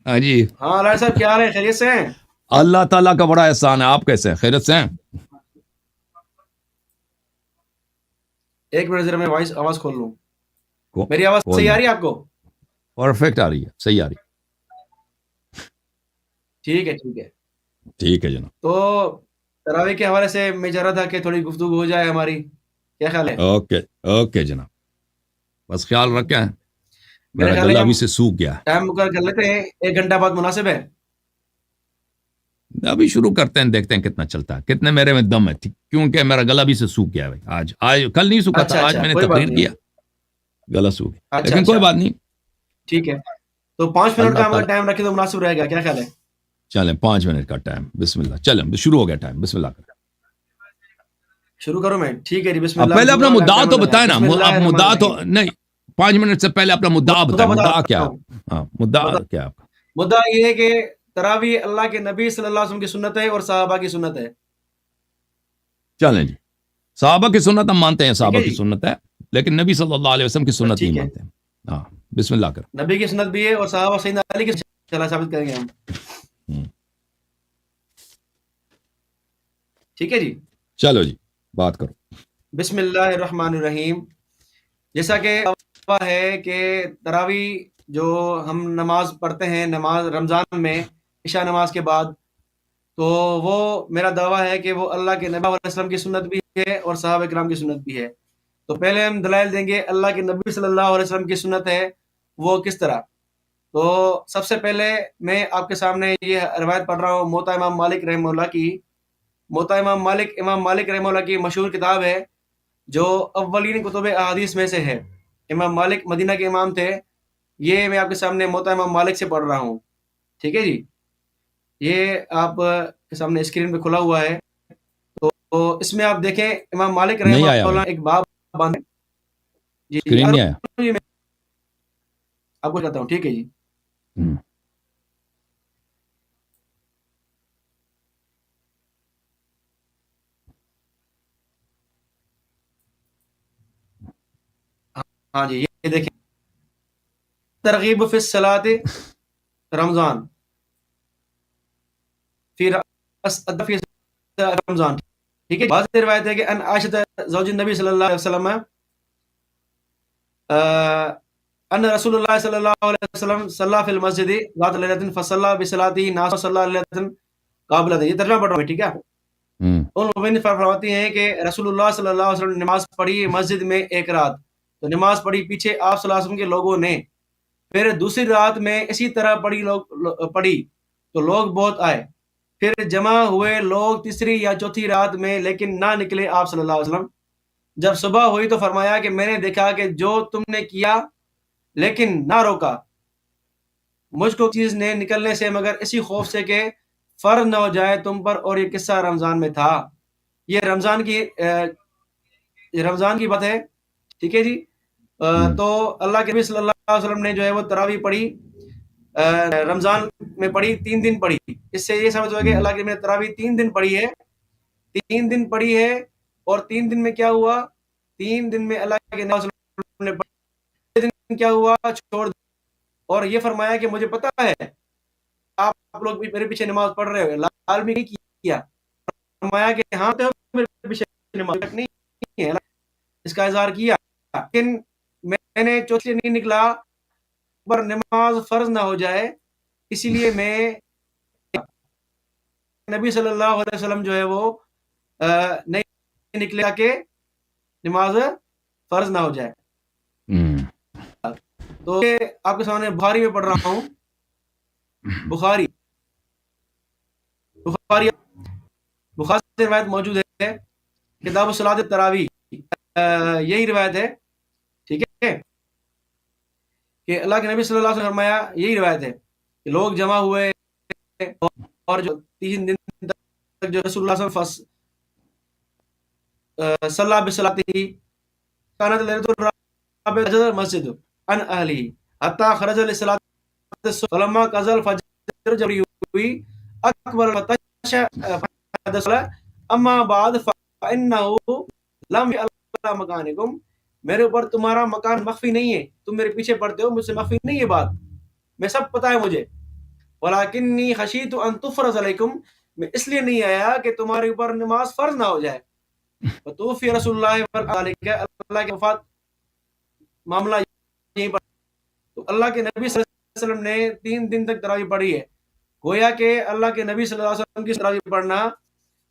ہاں جی، ہاں علاج صاحب کیا حال ہے؟ خیریت سے ہیں؟ اللہ تعالیٰ کا بڑا احسان ہے. آپ کیسے ہیں؟ خیریت سے ہیں؟ ایک منٹ ذرا میں آواز کھول لوں. کو- میری آواز کھول صحیح آ لیں. رہی ہے آپ کو؟ پرفیکٹ آ رہی ہے، صحیح آ رہی ٹھیک ہے ٹھیک ہے. ہے. ٹھیک ہے جناب. تو تراویح کے حوالے سے میں چاہ رہا تھا کہ تھوڑی گفتگو ہو جائے ہماری. کیا خیال ہے؟ اوکے اوکے جناب، بس خیال رکھیں. میرا میرا خیال ہے کہ گلا ہم ابھی سے سوکھ گیا ہے. ٹائم مقرر کر لیتے ہیں، 1 گھنٹہ بعد مناسب ہے. ابھی شروع کرتے ہیں، دیکھتے ہیں کتنا چلتا ہے، کتنے میرے میں دم ہے. کیونکہ میرا گلا بھی سے سوکھ گیا ہے. آج کل نہیں سوکھا اچھا تھا، آج اچھا میں نے کوئی بات تقریر نہیں. کیا، گلا سوکھ گیا. اچھا لیکن کوئی اچھا بات نہیں. ٹھیک ہے. تو 5 منٹ اللہ کا ہم اگر تعالیٰ، ٹائم رکھیں تو مناسب رہے گا. کیا خیال ہے؟ چلیں 5 منٹ کا ٹائم. بسم اللہ. چلیں شروع ہو گیا ٹائم. بسم اللہ کریں. شروع کروں میں؟ ٹھیک ہے جی. بسم اب اللہ پہلے الحمد اپنا للہ مدعا ٹائم تو لگا ہے. بتائیں نا. بسم اللہ آپ الرحمن مدعا تو الرحیم. نہیں، 5 منٹ سے پہلے اپنا مدعا بتائیں. بتا مدعا کیا رہا ہے؟ ہوں. ہاں، مدعا بتا کیا ہے آپ کا؟ مدعا یہ ہے کہ تراویح اللہ کے نبی صلی اللہ علیہ وسلم کی سنت ہے اور صحابہ کی سنت ہے. چلیں جی. صحابہ کی سنت ہم مانتے ہیں، ٹھیک صحابہ ہے کی جی. سنت ہے، لیکن نبی صلی اللہ علیہ وسلم کی بس سنت نہیں ٹھیک ہے. مانتے ہیں. ہاں، بسم اللہ کریں. نبی کی سنت بھی ہے اور صحابہ سیدنا علی کی چلا ثابت کریں گے ہم. ہوں. ٹھیک ہے جی. چلو جی، بات کرو. بسم اللہ الرحمن الرحیم. جیسا کہ دعویٰ ہے کہ تراویح جو ہم نماز پڑھتے ہیں، نماز رمضان میں عشاء نماز کے بعد، تو وہ میرا دعویٰ ہے کہ وہ اللہ کے نبی علیہ وسلم کی سنت بھی ہے اور صحابہ کرام کی سنت بھی ہے. تو پہلے ہم دلائل دیں گے اللہ کے نبی صلی اللہ علیہ وسلم کی سنت ہے وہ کس طرح. تو سب سے پہلے میں آپ کے سامنے یہ روایت پڑھ رہا ہوں موطا امام مالک رحمہ اللہ کی. موطا امام مالک رحمہ اللہ کی مشہور کتاب ہے جو اولین کتب احادیث میں سے ہے. امام مالک مدینہ کے امام تھے. یہ میں آپ کے سامنے موطا امام مالک سے پڑھ رہا ہوں. ٹھیک ہے جی. یہ آپ کے سامنے اسکرین پہ کھلا ہوا ہے. تو اس میں آپ دیکھیں امام مالک نہیں رحمہ آیا بھائی، اللہ ایک باب باندھے. جی جی اسکرین نہیں آیا. میں آپ کو کہتا ہوں. ٹھیک ہے جی. ہوں. ہاں جی یہ دیکھیں ترغیب فی الصلاۃ رمضان پھر فی رمضان. ٹھیک ہے. بعض روایت ہے کہ ان عائشہ زوج النبی صلی اللہ علیہ وسلم ان رسول اللہ صلی اللہ علیہ وسلم صلی فی المسجد ذات لیلۃ فصلی بصلاته ناس صلی لیلۃ قابلۃ. یہ ترجمہ پڑھ رہا ہوں. ٹھیک ہے. ہوں. ان مبین فرماتی ہیں کہ رسول اللہ صلی اللہ علیہ وسلم نے نماز پڑھی مسجد میں ایک رات. تو نماز پڑھی پیچھے آپ صلی اللہ علیہ وسلم کے لوگوں نے. پھر دوسری رات میں اسی طرح پڑھی تو لوگ بہت آئے. پھر جمع ہوئے لوگ تیسری یا چوتھی رات میں لیکن نہ نکلے آپ صلی اللہ علیہ وسلم. جب صبح ہوئی تو فرمایا کہ میں نے دیکھا کہ جو تم نے کیا لیکن نہ روکا مجھ کو چیز نے نکلنے سے مگر اسی خوف سے کہ فرض نہ ہو جائے تم پر. اور یہ قصہ رمضان میں تھا. یہ رمضان کی بات ہے. ٹھیک ہے جی. تو اللہ کے نبی صلی اللہ علیہ وسلم نے جو ہے وہ تراویح پڑھی رمضان میں پڑھی 3 دن پڑھی. اس سے یہ سمجھ ہوا کہ اللہ کے نبی نے تراویح 3 دن پڑھی ہے. 3 دن پڑھی ہے. اور 3 دن میں کیا ہوا؟ 3 دن میں اللہ کے نبی صلی اللہ علیہ وسلم نے پڑھی. 3 دن کیا ہوا؟ چھوڑ دیا. اور یہ فرمایا کہ مجھے پتا ہے آپ لوگ بھی میرے پیچھے نماز پڑھ رہے ہو. لال بھی نہیں کیا. فرمایا کہ ہاں تو میرے پیچھے نماز نہیں ہے. اس کا اظہار کیا. لیکن میں نے چوتھے نہیں نکلا پر نماز فرض نہ ہو جائے اسی لیے میں نبی صلی اللہ علیہ وسلم جو ہے وہ نہیں نکلے کہ نماز فرض نہ ہو جائے. تو آپ کے سامنے بخاری میں پڑھ رہا ہوں. بخاری سے روایت موجود ہے کتاب الصلاۃ التراویح. یہی روایت ہے. ٹھیک ہے کہ اللہ کے نبی صلی اللہ علیہ وسلم فرمایا یہی روایت ہے کہ لوگ جمع ہوئے اور جو 3 دن تک جو رسول اللہ صلی اللہ علیہ وسلم صلی بصلاته كانت ليلة الرابع المسجد عن أهله حتى خرج لصلاة الصبح فلما قضى الفجر جب ہوئی اکبر الفتش اما بعد فإنه لم يعلم مكانكم. میرے اوپر تمہارا مکان مخفی نہیں ہے. تم میرے پیچھے پڑھتے ہو مجھ سے مخفی نہیں ہے بات. میں سب پتہ ہے مجھے. وَلَكِنِّي خَشِيتُ أَن تُفْرَضَ عَلَيْكُمْ، میں اس لیے نہیں آیا کہ تمہارے اوپر نماز فرض نہ ہو جائے. وَتُوفِيَ رسول اللہ اللہ کی وفات معاملہ یہیں پر. تو اللہ کے نبی صلی اللہ علیہ وسلم نے 3 دن تک تراویح پڑھی ہے. گویا کہ اللہ کے نبی صلی اللہ علیہ وسلم کی تراویح پڑھنا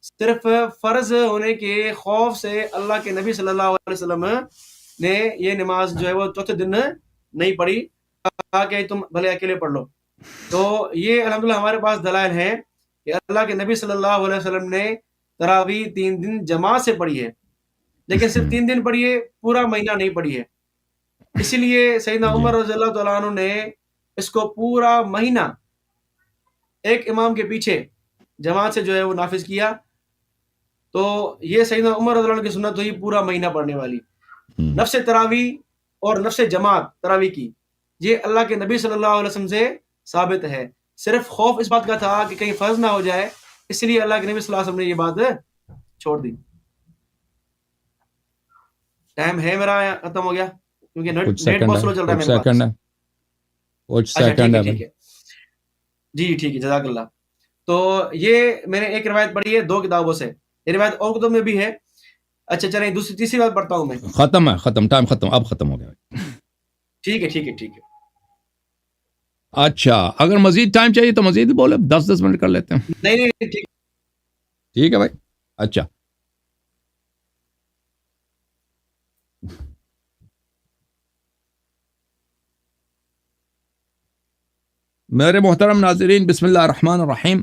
صرف فرض ہونے کے خوف سے اللہ کے نبی صلی اللہ علیہ وسلم نے یہ نماز جو ہے وہ چوتھے دن نہیں پڑھی، کہا کہ تم بھلے اکیلے پڑھ لو. تو یہ الحمدللہ ہمارے پاس دلائل ہیں کہ اللہ کے نبی صلی اللہ علیہ وسلم نے تراویح 3 دن جماعت سے پڑھی ہے، لیکن صرف 3 دن پڑھی ہے، پورا مہینہ نہیں پڑھی ہے. اسی لیے سیدنا عمر رضی اللہ تعالیٰ عنہ نے اس کو پورا مہینہ ایک امام کے پیچھے جماعت سے جو ہے وہ نافذ کیا. تو یہ سیدنا عمر رضی اللہ عنہ کی سنت ہوئی پورا مہینہ پڑھنے والی. نفس تراویح اور نفس جماعت تراویح کی یہ اللہ کے نبی صلی اللہ علیہ وسلم سے ثابت ہے. صرف خوف اس بات کا تھا کہ کہیں فرض نہ ہو جائے، اس لیے اللہ کے نبی صلی اللہ علیہ وسلم نے یہ بات چھوڑ دی. ٹائم ہے میرا ختم ہو گیا کیونکہ نیٹ بہت سلو چل رہا ہے میرے پاس. اچھا ٹھیک ہے جی ٹھیک ہے، جزاک اللہ. تو یہ میں نے ایک روایت پڑھی ہے 2 کتابوں سے، یہ روایت اور کتب میں بھی ہے. اچھا چلیں تیسری بات پڑھتا ہوں میں. ختم ٹائم ختم، اب ختم ہو گیا. ٹھیک ہے. اچھا اگر مزید ٹائم چاہیے تو مزید بولے، 10 منٹ کر لیتے ہیں. نہیں ٹھیک ہے بھائی. اچھا میرے محترم ناظرین، بسم اللہ الرحمن الرحیم.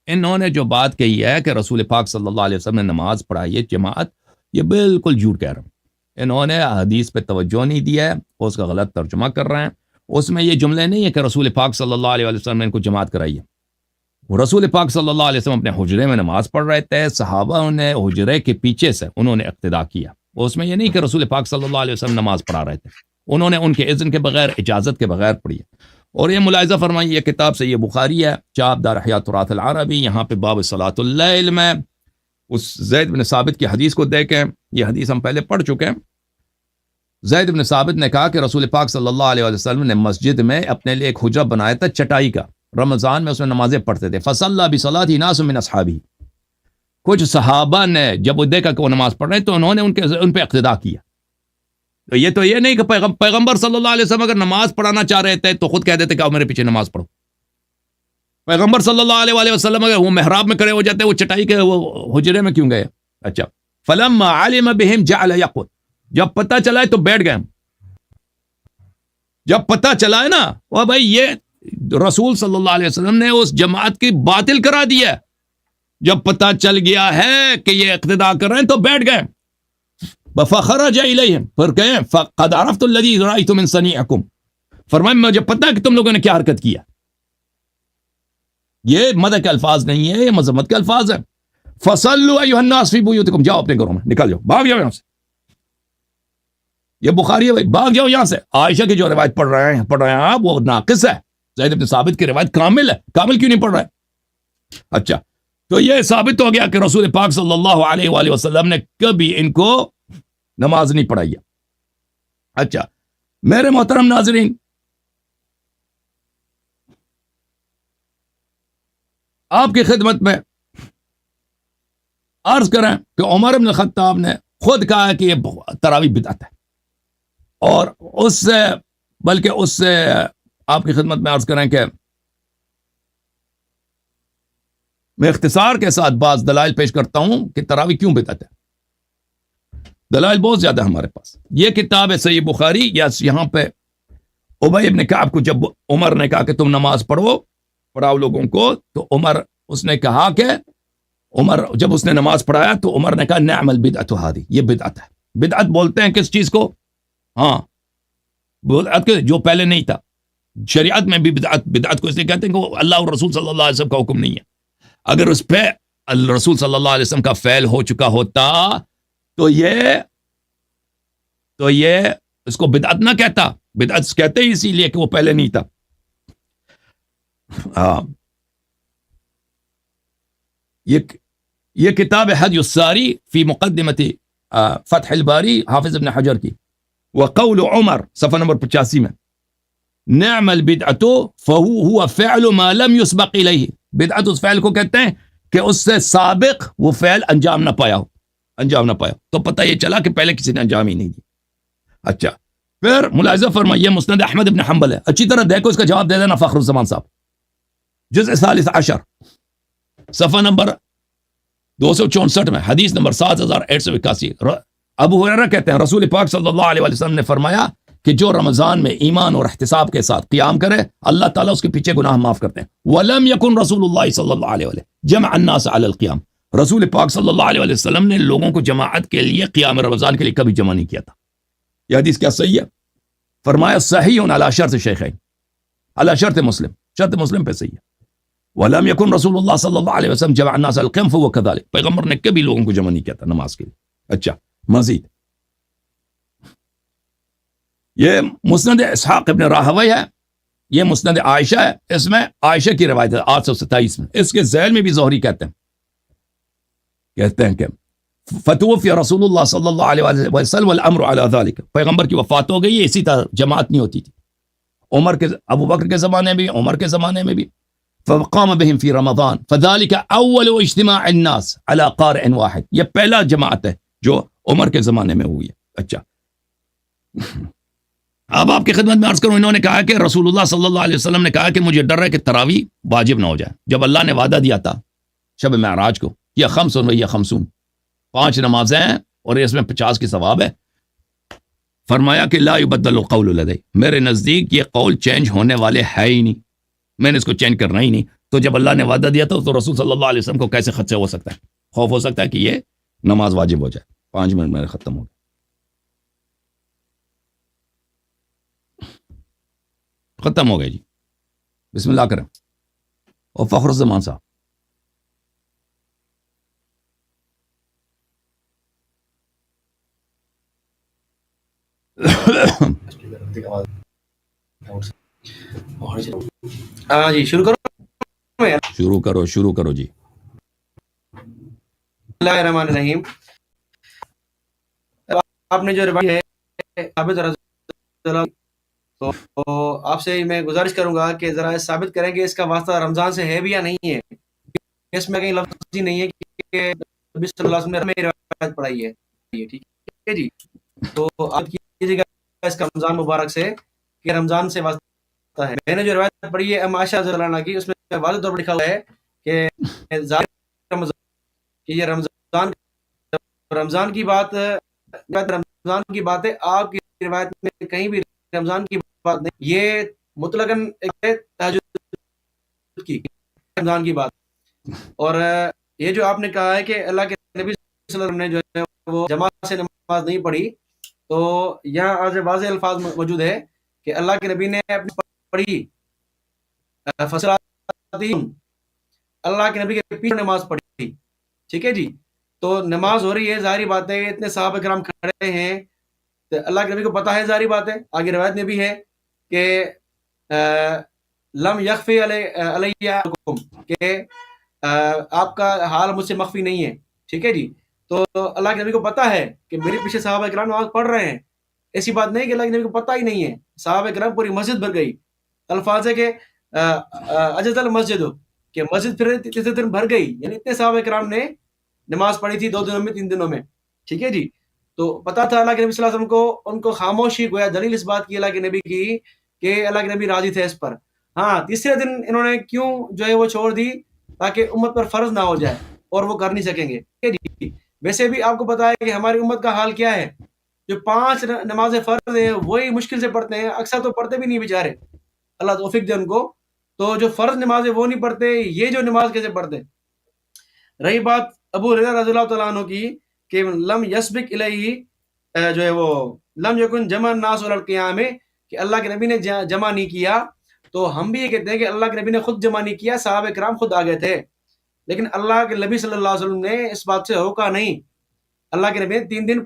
انہوں نے جو بات کہی ہے کہ رسول پاک صلی اللہ علیہ وسلم نے نماز پڑھائی ہے جماعت، یہ بالکل جھوٹ کہہ رہے ہیں. انہوں نے حدیث پہ توجہ نہیں دیا ہے، وہ اس کا غلط ترجمہ کر رہے ہیں. اس میں یہ جملے نہیں ہے کہ رسول پاک صلی اللہ علیہ وسلم نے ان کو جماعت کرائی ہے. وہ رسول پاک صلی اللہ علیہ وسلم اپنے حجرے میں نماز پڑھ رہے تھے، صحابہ نے حجرے کے پیچھے سے انہوں نے اقتداء کیا. اس میں یہ نہیں کہ رسول پاک صلی اللہ علیہ وسلم نماز پڑھا رہے تھے، انہوں نے ان کے اذن کے بغیر، اجازت کے بغیر پڑھی ہے. اور یہ ملاحظہ فرمائیے، یہ کتاب سے یہ بخاری ہے، چاپ دار احیاء تراث العربی، یہاں پہ باب صلاۃ اللیل میں اس زید بن ثابت کی حدیث کو دیکھیں. یہ حدیث ہم پہلے پڑھ چکے ہیں. زید بن ثابت نے کہا کہ رسول پاک صلی اللہ علیہ وسلم نے مسجد میں اپنے لیے ایک حجرہ بنایا تھا چٹائی کا، رمضان میں اس میں نمازیں پڑھتے تھے. فصلی بصلاۃ ناس من اصحابہ، کچھ صحابہ نے جب وہ دیکھا کہ وہ نماز پڑھ رہے تو انہوں نے ان پہ اقتداء کیا. تو یہ نہیں کہ پیغمبر صلی اللہ علیہ وسلم اگر نماز پڑھانا چاہ رہے تھے تو خود کہہ دیتے کہ آؤ میرے پیچھے نماز پڑھو. پیغمبر صلی اللہ علیہ وسلم اگر وہ محراب میں کھڑے ہو جاتے، وہ چٹائی کے وہ حجرے میں کیوں گئے؟ اچھا فلما علم بهم جعل يقعد، جب پتہ چلا ہے تو بیٹھ گئے. جب پتہ چلا ہے نا وہ بھائی یہ رسول صلی اللہ علیہ وسلم نے اس جماعت کی باطل کرا دی ہے، جب پتہ چل گیا ہے کہ یہ اقتداء کر رہے ہیں تو بیٹھ گئے. فخرج الیہم، پھر کہیں فقد عرفت الذی رأیت من صنیعکم، فرمائے مجھے پتہ ہے کہ تم لوگوں نے کیا حرکت کیا. یہ مدح کے الفاظ نہیں ہے، یہ مذمت کے الفاظ ہیں. فصلوا ایھا الناس فی بیوتکم، جاؤ اپنے گھروں میں، نکل جاؤ، بھاگ جاؤ یہاں سے. یہ بخاری ہے بھائی، بھاگ جاؤ یہاں سے. عائشہ کی جو روایت پڑھ رہے ہیں آپ وہ ناقص ہے. زید بن ثابت کی روایت کامل ہے. کامل کیوں نہیں پڑھ رہے؟ اچھا تو یہ ثابت ہو گیا کہ رسول پاک صلی اللہ علیہ وآلہ وسلم نے کبھی ان کو نماز نہیں پڑھائی ہے. اچھا میرے محترم ناظرین، آپ کی خدمت میں عرض کریں کہ عمر بن الخطاب نے خود کہا کہ یہ تراویح بدعت ہے، اور اس سے آپ کی خدمت میں عرض کریں کہ میں اختصار کے ساتھ بعض دلائل پیش کرتا ہوں کہ تراویح کیوں بدعت ہے. دلائل بہت زیادہ ہمارے پاس. یہ کتاب ہے صحیح بخاری. یہاں پہ ابی ابن کعب کو جب عمر نے کہا کہ تم نماز پڑھاؤ لوگوں کو، تو اس نے کہا کہ جب اس نے نماز پڑھایا تو عمر نے کہا نعم البدعۃ ھذہ، یہ بدعت ہے. بدعت بولتے ہیں کس چیز کو؟ ہاں بدعت جو پہلے نہیں تھا. شریعت میں بھی بدعت کو اس لیے کہتے ہیں کہ وہ اللہ اور رسول صلی اللہ علیہ وسلم کا حکم نہیں ہے. اگر اس پہ رسول صلی اللہ علیہ وسلم کا فعل ہو چکا ہوتا تو یہ اس کو بدعت نہ کہتا. بدعت کہتے ہی اسی لیے کہ وہ پہلے نہیں تھا. یہ کتاب حدی الساری فی مقدمت فتح الباری حافظ ابن حجر کی، وقول عمر صفحہ نمبر 85 میں. نعم البدعۃ فهو فعل ما لم يسبق الیہ. بدعت اس فعل کو کہتے ہیں کہ اس سے سابق وہ فعل انجام نہ پایا ہو. تو پتہ یہ چلا کہ پہلے کسی نے انجام ہی نہیں دی. اچھا پھر ملاحظہ فرمائیے مسند احمد ابن حنبل ہے. اچھی طرح دیکھو اس کا جواب دے دینا فخر الزمان صاحب. جزء ثالث عشر صفحہ نمبر 264 میں حدیث نمبر 7881. ابو ہریرہ کہتے ہیں رسول پاک صلی اللہ علیہ وسلم نے فرمایا کہ جو رمضان میں ایمان اور احتساب کے ساتھ قیام کرے اللہ تعالیٰ اس کے پیچھے گناہ معاف کرتے ہیں. وَلَمْ يَكُنْ رسول اللہ صلی اللہ علیہ وسلم جمع الناس علی القیام. رسول پاک صلی اللہ علیہ وسلم نے لوگوں کو جماعت کے لیے قیام رمضان کے لیے کبھی جمع نہیں کیا تھا. یہ حدیث کیا صحیح ہے؟ فرمایا صحیح علی شرط شیخین، علی شرط مسلم، شرط مسلم پہ صحیح ہے. وَلَمْ يَكُنْ رسول اللہ صلی اللہ علیہ وسلم جمع الناس علی القیام فهو كذلك. پیغمبر نے کبھی لوگوں کو جمع نہیں کیا تھا نماز کے لیے. اچھا مزید یہ مسند اسحاق ابن راہوی ہے، یہ مسند عائشہ ہے. اس میں عائشہ کی روایت ہے 827 میں. اس کے ذیل میں بھی زہری کہتے ہیں کہ فتوفی رسول اللہ صلی اللہ علیہ وسلم والامر علی ذلك. پیغمبر کی وفات ہو گئی ہے، اسی طرح جماعت نہیں ہوتی تھی. ابو بکر کے زمانے میں بھی، عمر کے زمانے میں بھی. فقام بهم في رمضان فذلك اول اجتماع الناس على قارئ واحد. یہ پہلا جماعت ہے جو عمر کے زمانے میں ہوئی ہے. اچھا اب آپ کی خدمت میں عرض کروں، انہوں نے کہا کہ رسول اللہ صلی اللہ علیہ وسلم نے کہا کہ مجھے ڈر ہے کہ تراویح واجب نہ ہو جائے. جب اللہ نے وعدہ دیا تھا شب معراج کو، یہ خمسون و یہ خمسون، 5 نمازیں ہیں اور اس میں 50 کی ثواب ہے. فرمایا کہ لا یبدل القول لدی، میرے نزدیک یہ قول چینج ہونے والے ہے ہی نہیں، میں نے اس کو چینج کرنا ہی نہیں. تو جب اللہ نے وعدہ دیا تھا تو رسول صلی اللہ علیہ وسلم کو کیسے خدشہ ہو سکتا ہے، خوف ہو سکتا ہے کہ یہ نماز واجب ہو جائے. 5 منٹ میں ختم ہو گیا. ختم ہو گئے جی. بسم اللہ کریں. اور فخر الزمان صاحب جی شروع کرو جی. اللہ الرحمن الرحیم. آپ نے جو روایت ہے ثابت رضی اللہ، تو آپ سے میں گزارش کروں گا کہ ذرا ثابت کریں کہ اس کا واسطہ رمضان سے ہے بھی یا نہیں ہے. اس میں کہیں لفظ ہی نہیں ہے کہ نبی صلی اللہ علیہ وسلم نے روایت پڑھائی ہے. ٹھیک ہے جی. تو آپ کیجیے گا اس کا رمضان مبارک سے کہ رمضان سے واسطہ ہے. میں نے جو روایت پڑھی ہے ام عائشہ رضی اللہ عنہا کی، اس میں واضح طور پر لکھا ہوا ہے کہ یہ رمضان کی بات ہے. آپ کی روایت میں کہیں بھی رمضان کی بات نہیں. یہ مطلقاً تہجد کی رمضان کی بات. اور یہ جو آپ نے کہا ہے کہ اللہ کے نبی صلی اللہ علیہ وسلم نے جو ہے وہ جماعت سے نماز نہیں پڑھی، تو یہاں آج واضح الفاظ موجود ہے کہ اللہ کے نبی نے اپنی پڑھی اللہ کے نبی کے پیچھے نماز پڑھی. ٹھیک ہے جی. تو نماز ہو رہی ہے، ظاہری بات ہے اتنے صحابہ کرام کھڑے ہیں تو اللہ کے نبی کو پتا ہے، ظاہری بات ہے. آگے روایت میں بھی ہے کہ لم یخفی علیکم، کہ آپ کا حال مجھ سے مخفی نہیں ہے. ٹھیک ہے جی. تو اللہ کے نبی کو پتا ہے کہ میرے پیچھے صحابہ کرام نماز پڑھ رہے ہیں. ایسی بات نہیں کہ اللہ کے نبی کو پتا ہی نہیں ہے. صحابہ کرام پوری مسجد بھر گئی. الفاظ ہے کہ اجز المسجد، کہ مسجد پھر تیسرے دن بھر گئی. یعنی اتنے صحابہ کرام نے نماز پڑھی تھی 2 دنوں میں 3 دنوں میں. ٹھیک ہے جی. تو پتا تھا اللہ کے نبی صلی اللہ علیہ وسلم کو، ان کو خاموشی گویا دلیل اس بات کی اللہ کے نبی کی کہ اللہ کے نبی راضی تھے اس پر. ہاں تیسرے دن انہوں نے کیوں جو ہے وہ چھوڑ دی، تاکہ امت پر فرض نہ ہو جائے اور وہ کر نہیں سکیں گے. ٹھیک ہے جی. ویسے بھی آپ کو پتا ہے کہ ہماری امت کا حال کیا ہے. جو 5 نمازیں فرض ہیں وہی مشکل سے پڑھتے ہیں، اکثر تو پڑھتے بھی نہیں بیچارے، اللہ توفیق دے ان کو. تو جو فرض نمازیں وہ نہیں پڑھتے، یہ جو نماز کیسے پڑھتے. رہی بات ابو ہریرہ رضی اللہ تعالیٰ عنہ کی کہ لم یسبق الیہ، جو ہے وہ لم یکن جمع الناس علی القیام، کہ اللہ کے نبی نے جمع نہیں کیا. تو ہم بھی یہ کہتے ہیں کہ اللہ کے نبی نے خود جمع نہیں کیا، صحابہ کرام خود آگے تھے. لیکن اللہ کے نبی صلی اللہ علیہ وسلم نے اس بات سے روکا نہیں. اللہ کے نبی نے 3 دن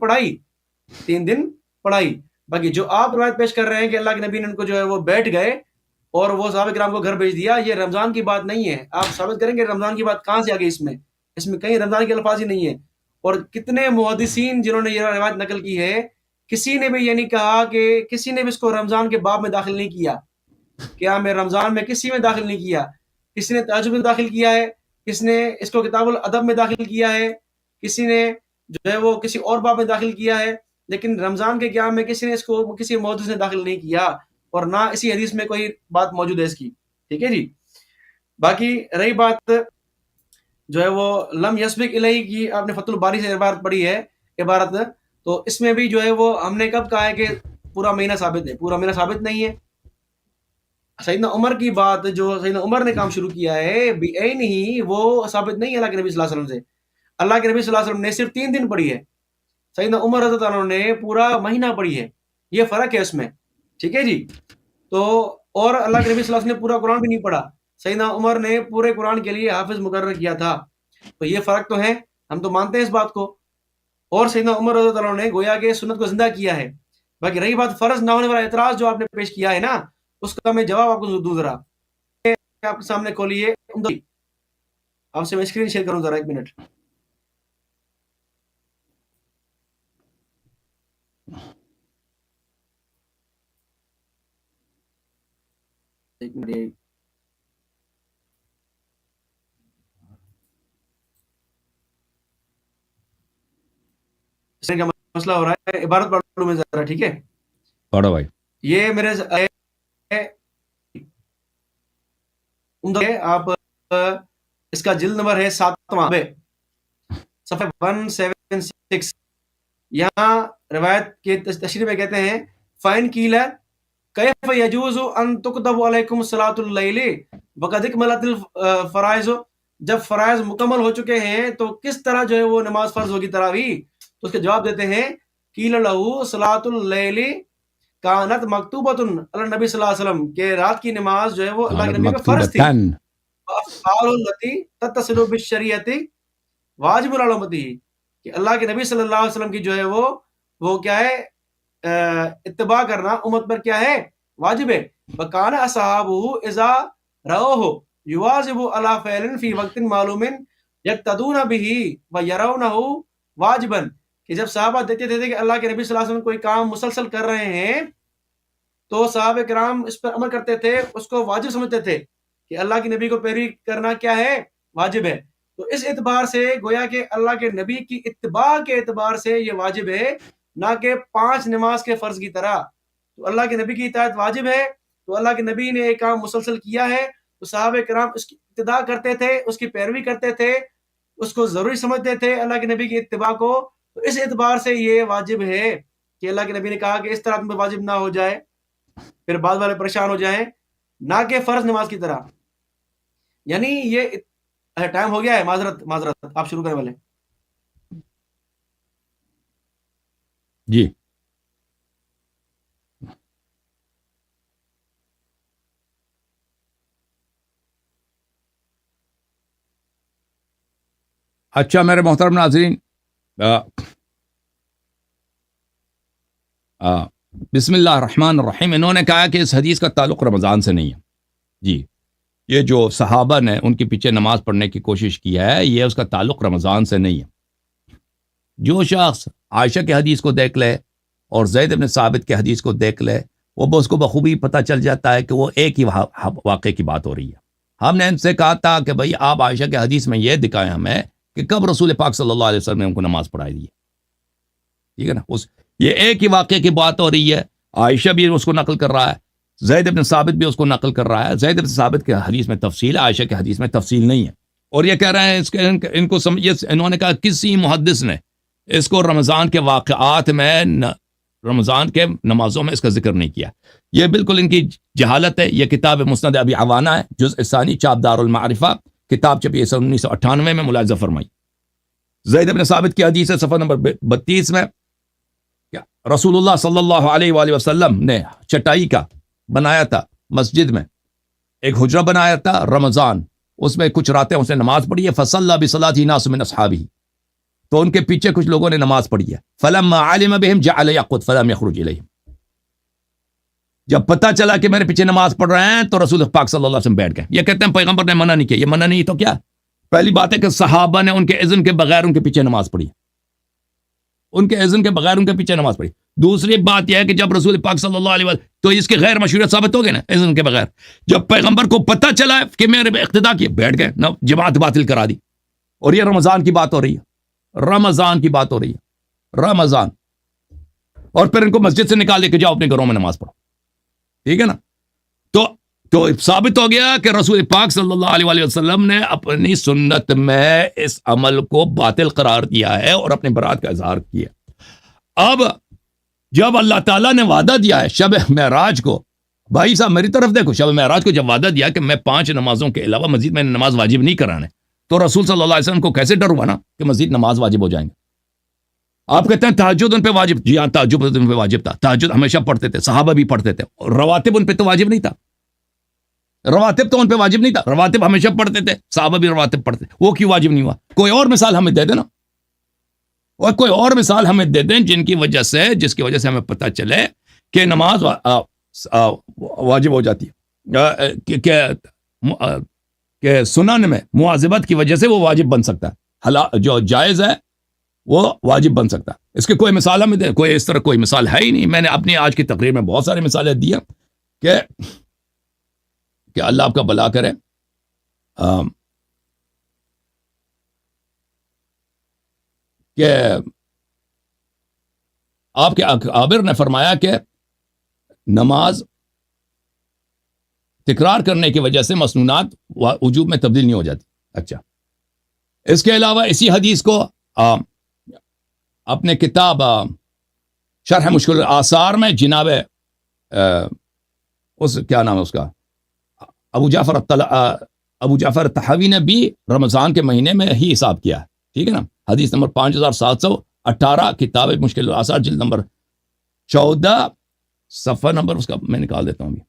پڑھائی. باقی جو آپ روایت پیش کر رہے ہیں کہ اللہ کے نبی نے ان کو جو ہے وہ بیٹھ گئے اور وہ صحابہ کرام کو گھر بھیج دیا، یہ رمضان کی بات نہیں ہے. آپ ثابت کریں کہ رمضان کی بات کہاں سے آ گئی. اس میں کہیں رمضان کے الفاظ ہی نہیں ہے. اور کتنے محدثین جنہوں نے یہ روایت نقل کی ہے، کسی نے بھی یہ نہیں کہا کہ کسی نے بھی اس کو رمضان کے باب میں داخل نہیں کیا. قیام رمضان میں کسی میں داخل نہیں کیا. کسی نے تہجد میں داخل کیا ہے, کسی نے اس کو کتاب الادب میں داخل کیا ہے, کسی نے جو ہے وہ کسی اور باب میں داخل کیا ہے, لیکن رمضان کے قیام میں کسی نے اس کو کسی محدث نے داخل نہیں کیا, اور نہ اسی حدیث میں کوئی بات موجود ہے اس کی. ٹھیک ہے جی. باقی رہی بات جو ہے وہ لم یسبق الیہ کی, آپ نے فتح الباری سے عبارت پڑھی ہے, عبارت, تو اس میں بھی جو ہے وہ ہم نے کب کہا ہے کہ پورا مہینہ ثابت ہے؟ پورا مہینہ ثابت نہیں ہے. سیدنا عمر کی بات جو سیدنا عمر نے کام شروع کیا ہے بعین ہی, وہ ثابت نہیں ہے اللہ کے نبی صلی اللہ علیہ وسلم سے. اللہ کے نبی صلی اللہ علیہ وسلم نے صرف 3 دن پڑھی ہے, سیدنا عمر رضی اللہ عنہ نے پورا مہینہ پڑھی ہے. یہ فرق ہے اس میں. ٹھیک ہے جی. تو اور اللہ کے نبی صلی اللہ علیہ وسلم نے پورا قرآن بھی نہیں پڑھا, سیدنا عمر نے پورے قرآن کے لیے حافظ مقرر کیا تھا. تو یہ فرق تو ہے, ہم تو مانتے ہیں اس بات کو. اور سیدنا عمر رضی اللہ عنہ نے گویا کہ سنت کو زندہ کیا ہے. باقی رہی بات فرض نہ ہونے والا اعتراض جو آپ نے پیش کیا ہے نا, اس کا میں جواب آپ کو دوں. ذرا آپ کے سامنے کھولیے, آپ سے میں اسکرین شیئر کروں ذرا, 1 منٹ. کا مسئلہ ہو رہا ہے, عبارت پڑھ لوں میں ذرا. ٹھیک ہے, پڑھو بھائی. یہ میرے آپ اس کا جلد نمبر ہے 7واں, صفحہ 176. یہاں روایت کے تشریح میں کہتے ہیں فَإِنْ قِيلَ كَيْفَ يَجُوزُ أَن تُكْتَبُ عَلَيْكُمْ صَلَاةُ اللَّيْلِ وَقَدْ اكْمَلَتِ الْفَرَائِضُ. جب فرائض مکمل ہو چکے ہیں تو کس طرح جو ہے وہ نماز فرض ہوگی تراویح؟ تو اس کے جواب دیتے ہیں قِيلَ لَهُ صَلَاةُ اللَّيْلِ كَانَتْ مَكْتُوبَةٌ عَلَى النَّبِي صلی اللہ علیہ وسلم, کہ رات کی نماز جو ہے وہ اللہ کے نبی پہ فرض تھی. وَأَفْعَالُ الَّتِي تَتَّصِلُ بِالشَّرِيعَةِ واجب علی امتہ, کہ اللہ کے نبی صلی اللہ علیہ وسلم کی جو ہے وہ کیا ہے, اتباع کرنا امت پر کیا ہے, واجب ہے. وَكَانَ أَصْحَابُهُ إِذَا رَأَوْهُ يُوَاظِبُ عَلَى فِعْلٍ فِي وَقْتٍ مَعْلُومٍ يَقْتَدُونَ بِهِ وَيَرَوْنَهُ وَاجِبًا, کہ جب صحابہ دیکھتے تھے کہ اللہ کے نبی صلی اللہ علیہ وسلم کوئی کام مسلسل کر رہے ہیں تو صحابہ کرام اس پر عمل کرتے تھے, اس کو واجب سمجھتے تھے کہ اللہ کے نبی کو پیروی کرنا کیا ہے, واجب ہے. تو اس اعتبار سے گویا کہ اللہ کے نبی کی اتباع کے اعتبار سے یہ واجب ہے, نہ کہ 5 نماز کے فرض کی طرح. تو اللہ کے نبی کی اطاعت واجب ہے, تو اللہ کے نبی نے ایک کام مسلسل کیا ہے تو صحابہ کرام اس کی ابتداء کرتے تھے, اس کی پیروی کرتے تھے, اس کو ضروری سمجھتے تھے اللہ کے نبی کی اتباع کو. تو اس اعتبار سے یہ واجب ہے کہ اللہ کے نبی نے کہا کہ اس طرح تم پہ واجب نہ ہو جائے, پھر بعض والے پریشان ہو جائیں, نہ کہ فرض نماز کی طرح. یعنی یہ ٹائم ہو گیا ہے, معذرت آپ شروع کرنے والے. جی اچھا میرے محترم ناظرین, بسم اللہ الرحمن الرحیم. انہوں نے کہا کہ اس حدیث کا تعلق رمضان سے نہیں ہے. جی, یہ جو صحابہ نے ان کے پیچھے نماز پڑھنے کی کوشش کی ہے, یہ اس کا تعلق رمضان سے نہیں ہے. جو شخص عائشہ کے حدیث کو دیکھ لے اور زید بن ثابت کے حدیث کو دیکھ لے, وہ اس کو بخوبی پتہ چل جاتا ہے کہ وہ ایک ہی واقعے کی بات ہو رہی ہے. ہم نے ان سے کہا تھا کہ بھئی آپ عائشہ کے حدیث میں یہ دکھائیں ہمیں کہ کب رسول پاک صلی اللہ علیہ وسلم نے ان کو نماز پڑھائی دی ہے. ٹھیک ہے نا, یہ ایک ہی واقعے کی بات ہو رہی ہے. عائشہ بھی اس کو نقل کر رہا ہے, زید بن ثابت بھی اس کو نقل کر رہا ہے. زید بن ثابت کے حدیث میں تفصیل ہے, عائشہ کے حدیث میں تفصیل نہیں ہے. اور یہ کہہ رہے ہیں ان کو انہوں نے کہا کسی محدث نے اس کو رمضان کے واقعات میں, رمضان کے نمازوں میں اس کا ذکر نہیں کیا. یہ بالکل ان کی جہالت ہے. یہ کتاب مسند ابی عوانہ ہے, جزء ثانی, چاپ دار المعرفہ, کتاب چھپی 1998 میں, ملاحظہ فرمائی. زید بن ثابت کی حدیث ہے صفحہ نمبر 32 میں, رسول اللہ صلی اللہ علیہ وآلہ وسلم نے چٹائی کا بنایا تھا مسجد میں, ایک حجرہ بنایا تھا رمضان, اس میں کچھ راتیں اس نے نماز پڑھی ہے. فصلی بصلاۃ ناس من اصحابہ, تو ان کے پیچھے کچھ لوگوں نے نماز پڑھی ہے. فلما علم بهم جعل يقعد فلم يخرج الیہم, جب پتہ چلا کہ میرے پیچھے نماز پڑھ رہے ہیں تو رسول پاک صلی اللہ علیہ وسلم بیٹھ گئے. یہ کہتے ہیں پیغمبر نے منع نہیں کیا. یہ منع نہیں تو کیا؟ پہلی بات ہے کہ صحابہ نے ان کے اذن کے بغیر ان کے پیچھے نماز پڑھی. ان کے اذن کے بغیر ان کے پیچھے نماز پڑھی. دوسری بات یہ ہے کہ جب رسول پاک صلی اللہ علیہ وسلم تو اس کے غیر مشروعیت ثابت ہو گئی نا اذن کے بغیر. جب پیغمبر کو پتہ چلا ہے کہ میرے اقتدا کیے بیٹھ گئے نہ جماعت باطل کرا دی. اور یہ رمضان کی بات ہو رہی ہے, رمضان کی بات ہو رہی ہے, رمضان. اور پھر ان کو مسجد سے نکال دے کہ جاؤ اپنے گھروں میں نماز پڑھو. ٹھیک ہے نا. تو ثابت ہو گیا کہ رسول پاک صلی اللہ علیہ وسلم نے اپنی سنت میں اس عمل کو باطل قرار دیا ہے اور اپنے برات کا اظہار کیا. اب جب اللہ تعالیٰ نے وعدہ دیا ہے شب معراج کو, بھائی صاحب میری طرف دیکھو, شب معراج کو جب وعدہ دیا کہ میں 5 نمازوں کے علاوہ مزید میں نماز واجب نہیں کرانے, تو رسول صلی اللہ علیہ وسلم کو کیسے ڈر ہوا نا کہ مزید نماز واجب ہو جائیں گے. آپ کہتے ہیں تہجد ان پہ واجب, جی ہاں تہجد ان پہ واجب تھا, تہجد ہمیشہ پڑھتے تھے, صحابہ بھی پڑھتے تھے. رواتب ان پہ تو واجب نہیں تھا, رواتب تو ان پہ واجب نہیں تھا, رواتب ہمیشہ پڑھتے تھے, صحابہ بھی رواتب پڑھتے, وہ کیوں واجب نہیں ہوا؟ کوئی اور مثال ہمیں دے دینا, اور کوئی اور مثال ہمیں دے دیں جس کی وجہ سے ہمیں پتہ چلے کہ نماز واجب ہو جاتی ہے, کہ سنن میں مواظبت کی وجہ سے وہ واجب بن سکتا ہے, جو جائز ہے وہ واجب بن سکتا ہے. اس کے کوئی مثال ہمیں دے, کوئی اس طرح کوئی مثال ہے ہی نہیں. میں نے اپنی آج کی تقریر میں بہت ساری مثالیں دی ہیں کہ اللہ آپ کا بھلا کرے. کہ آپ کے اکابر نے فرمایا کہ نماز تکرار کرنے کی وجہ سے مسنونات وجوب میں تبدیل نہیں ہو جاتی. اچھا, اس کے علاوہ اسی حدیث کو اپنے کتاب شرح مشکل الآثار میں جناب اس کیا نام ہے اس کا, ابو جعفر الطحاوی نے بھی رمضان کے مہینے میں ہی حساب کیا ہے. ٹھیک ہے نا. حدیث نمبر 5718, کتاب مشکل الآثار, جلد نمبر 14, صفحہ نمبر اس کا میں نکال دیتا ہوں ابھی.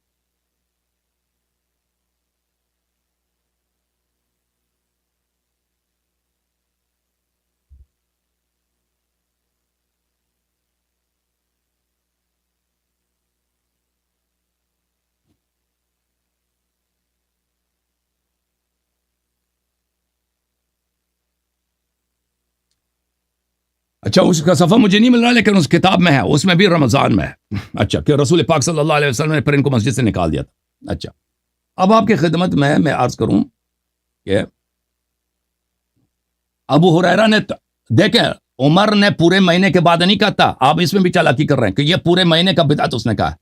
اچھا, اس کا صفحہ مجھے نہیں مل رہا لیکن اس کتاب میں ہے, اس میں بھی رمضان میں ہے. اچھا, کہ رسول پاک صلی اللہ علیہ وسلم نے پھر ان کو مسجد سے نکال دیا تھا. اچھا, اب آپ کی خدمت میں عرض کروں کہ ابو ہریرہ نے دیکھیں عمر نے پورے مہینے کے بعد نہیں کہا تھا, آپ اس میں بھی چالاکی کر رہے ہیں کہ یہ پورے مہینے کا بدعت اس نے کہا.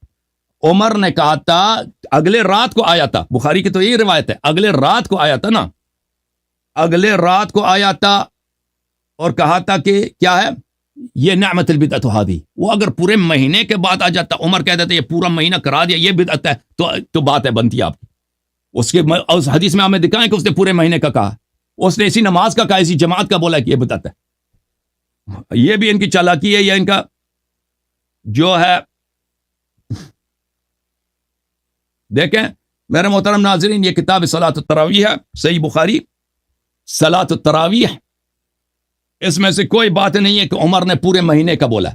عمر نے کہا تھا اگلے رات کو آیا تھا, بخاری کی تو یہی روایت ہے, اگلے رات کو آیا تھا نا, اگلے رات کو آیا تھا اور کہا تھا کہ کیا ہے یہ نعمت البدعت ہادی. وہ اگر پورے مہینے کے بعد آ جاتا, عمر کہہ دیتا یہ پورا مہینہ کرا دیا یہ بدعت ہے, تو بات ہے بنتی آپ کی. اس حدیث میں ہمیں دکھائیں کہ اس نے پورے مہینے کا کہا, اس نے اسی نماز کا کہا, اسی جماعت کا بولا کہ یہ بدعت ہے. یہ بھی ان کی چالاکی ہے, یا ان کا جو ہے. دیکھیں میرے محترم ناظرین, یہ کتاب صلاۃ التراویح ہے, صحیح بخاری صلاۃ التراویح, اس میں سے کوئی بات نہیں ہے کہ عمر نے پورے مہینے کا بولا.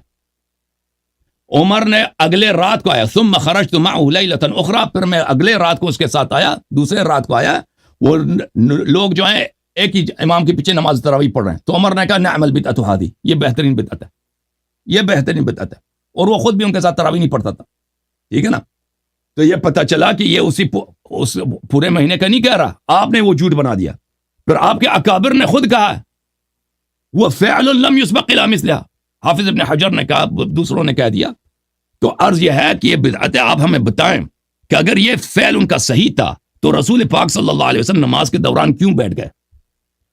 عمر نے اگلے رات کو آیا, ثم خرجت معه لیلۃ اخرى, پھر میں اگلے رات کو اس کے ساتھ آیا, دوسرے رات کو آیا. وہ لوگ جو ہیں ایک ہی امام کے پیچھے نماز تراویح پڑھ رہے ہیں, تو عمر نے کہا نعم البدعۃ هذه, یہ بہترین بدعت ہے, یہ بہترین بدعت ہے. اور وہ خود بھی ان کے ساتھ تراویح نہیں پڑھتا تھا. ٹھیک ہے نا. تو یہ پتہ چلا کہ یہ اس پورے مہینے کا نہیں کہہ رہا, آپ نے وہ جھوٹ بنا دیا. پھر آپ کے اکابر نے خود کہا وہ فعل لم يسبق الى مثلها, حافظ ابن حجر نے کہا, دوسروں نے کہہ دیا. تو عرض یہ ہے کہ یہ بدعت ہے, آپ ہمیں بتائیں کہ اگر یہ فعل ان کا صحیح تھا تو رسول پاک صلی اللہ علیہ وسلم نماز کے دوران کیوں بیٹھ گئے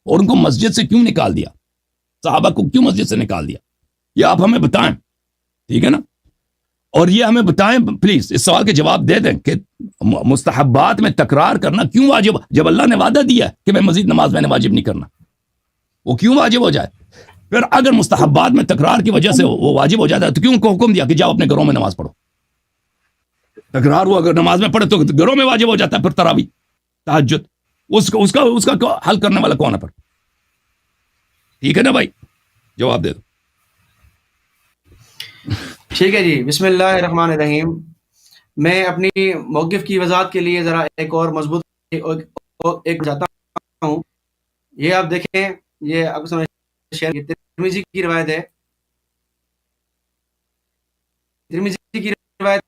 اور ان کو مسجد سے کیوں نکال دیا, صحابہ کو کیوں مسجد سے نکال دیا, یہ آپ ہمیں بتائیں. ٹھیک ہے نا. اور یہ ہمیں بتائیں پلیز, اس سوال کے جواب دے دیں کہ مستحبات میں تکرار کرنا کیوں واجب, جب اللہ نے وعدہ دیا کہ میں مزید نماز میں نے واجب نہیں کرنا, وہ کیوں واجب ہو جائے؟ پھر اگر مستحبات میں تکرار کی وجہ سے وہ واجب ہو جاتا ہے تو کیوں ان کو حکم دیا کہ جاؤ اپنے گھروں میں نماز پڑھو؟ تکرار وہ اگر نماز میں پڑھے تو گھروں میں واجب ہو جاتا ہے. پھر تراویح تہجد اس کا حل کرنے والا کون ہے پھر؟ ٹھیک ہے نا بھائی, جواب دے دو. ٹھیک ہے جی. بسم اللہ الرحمن الرحیم. میں اپنی موقف کی وضاحت کے لیے ذرا ایک اور مضبوط ایک جاتا ہوں. یہ آپ دیکھیں, یہ آپ کو ترمذی کی روایت ہے ترمذی کی روایت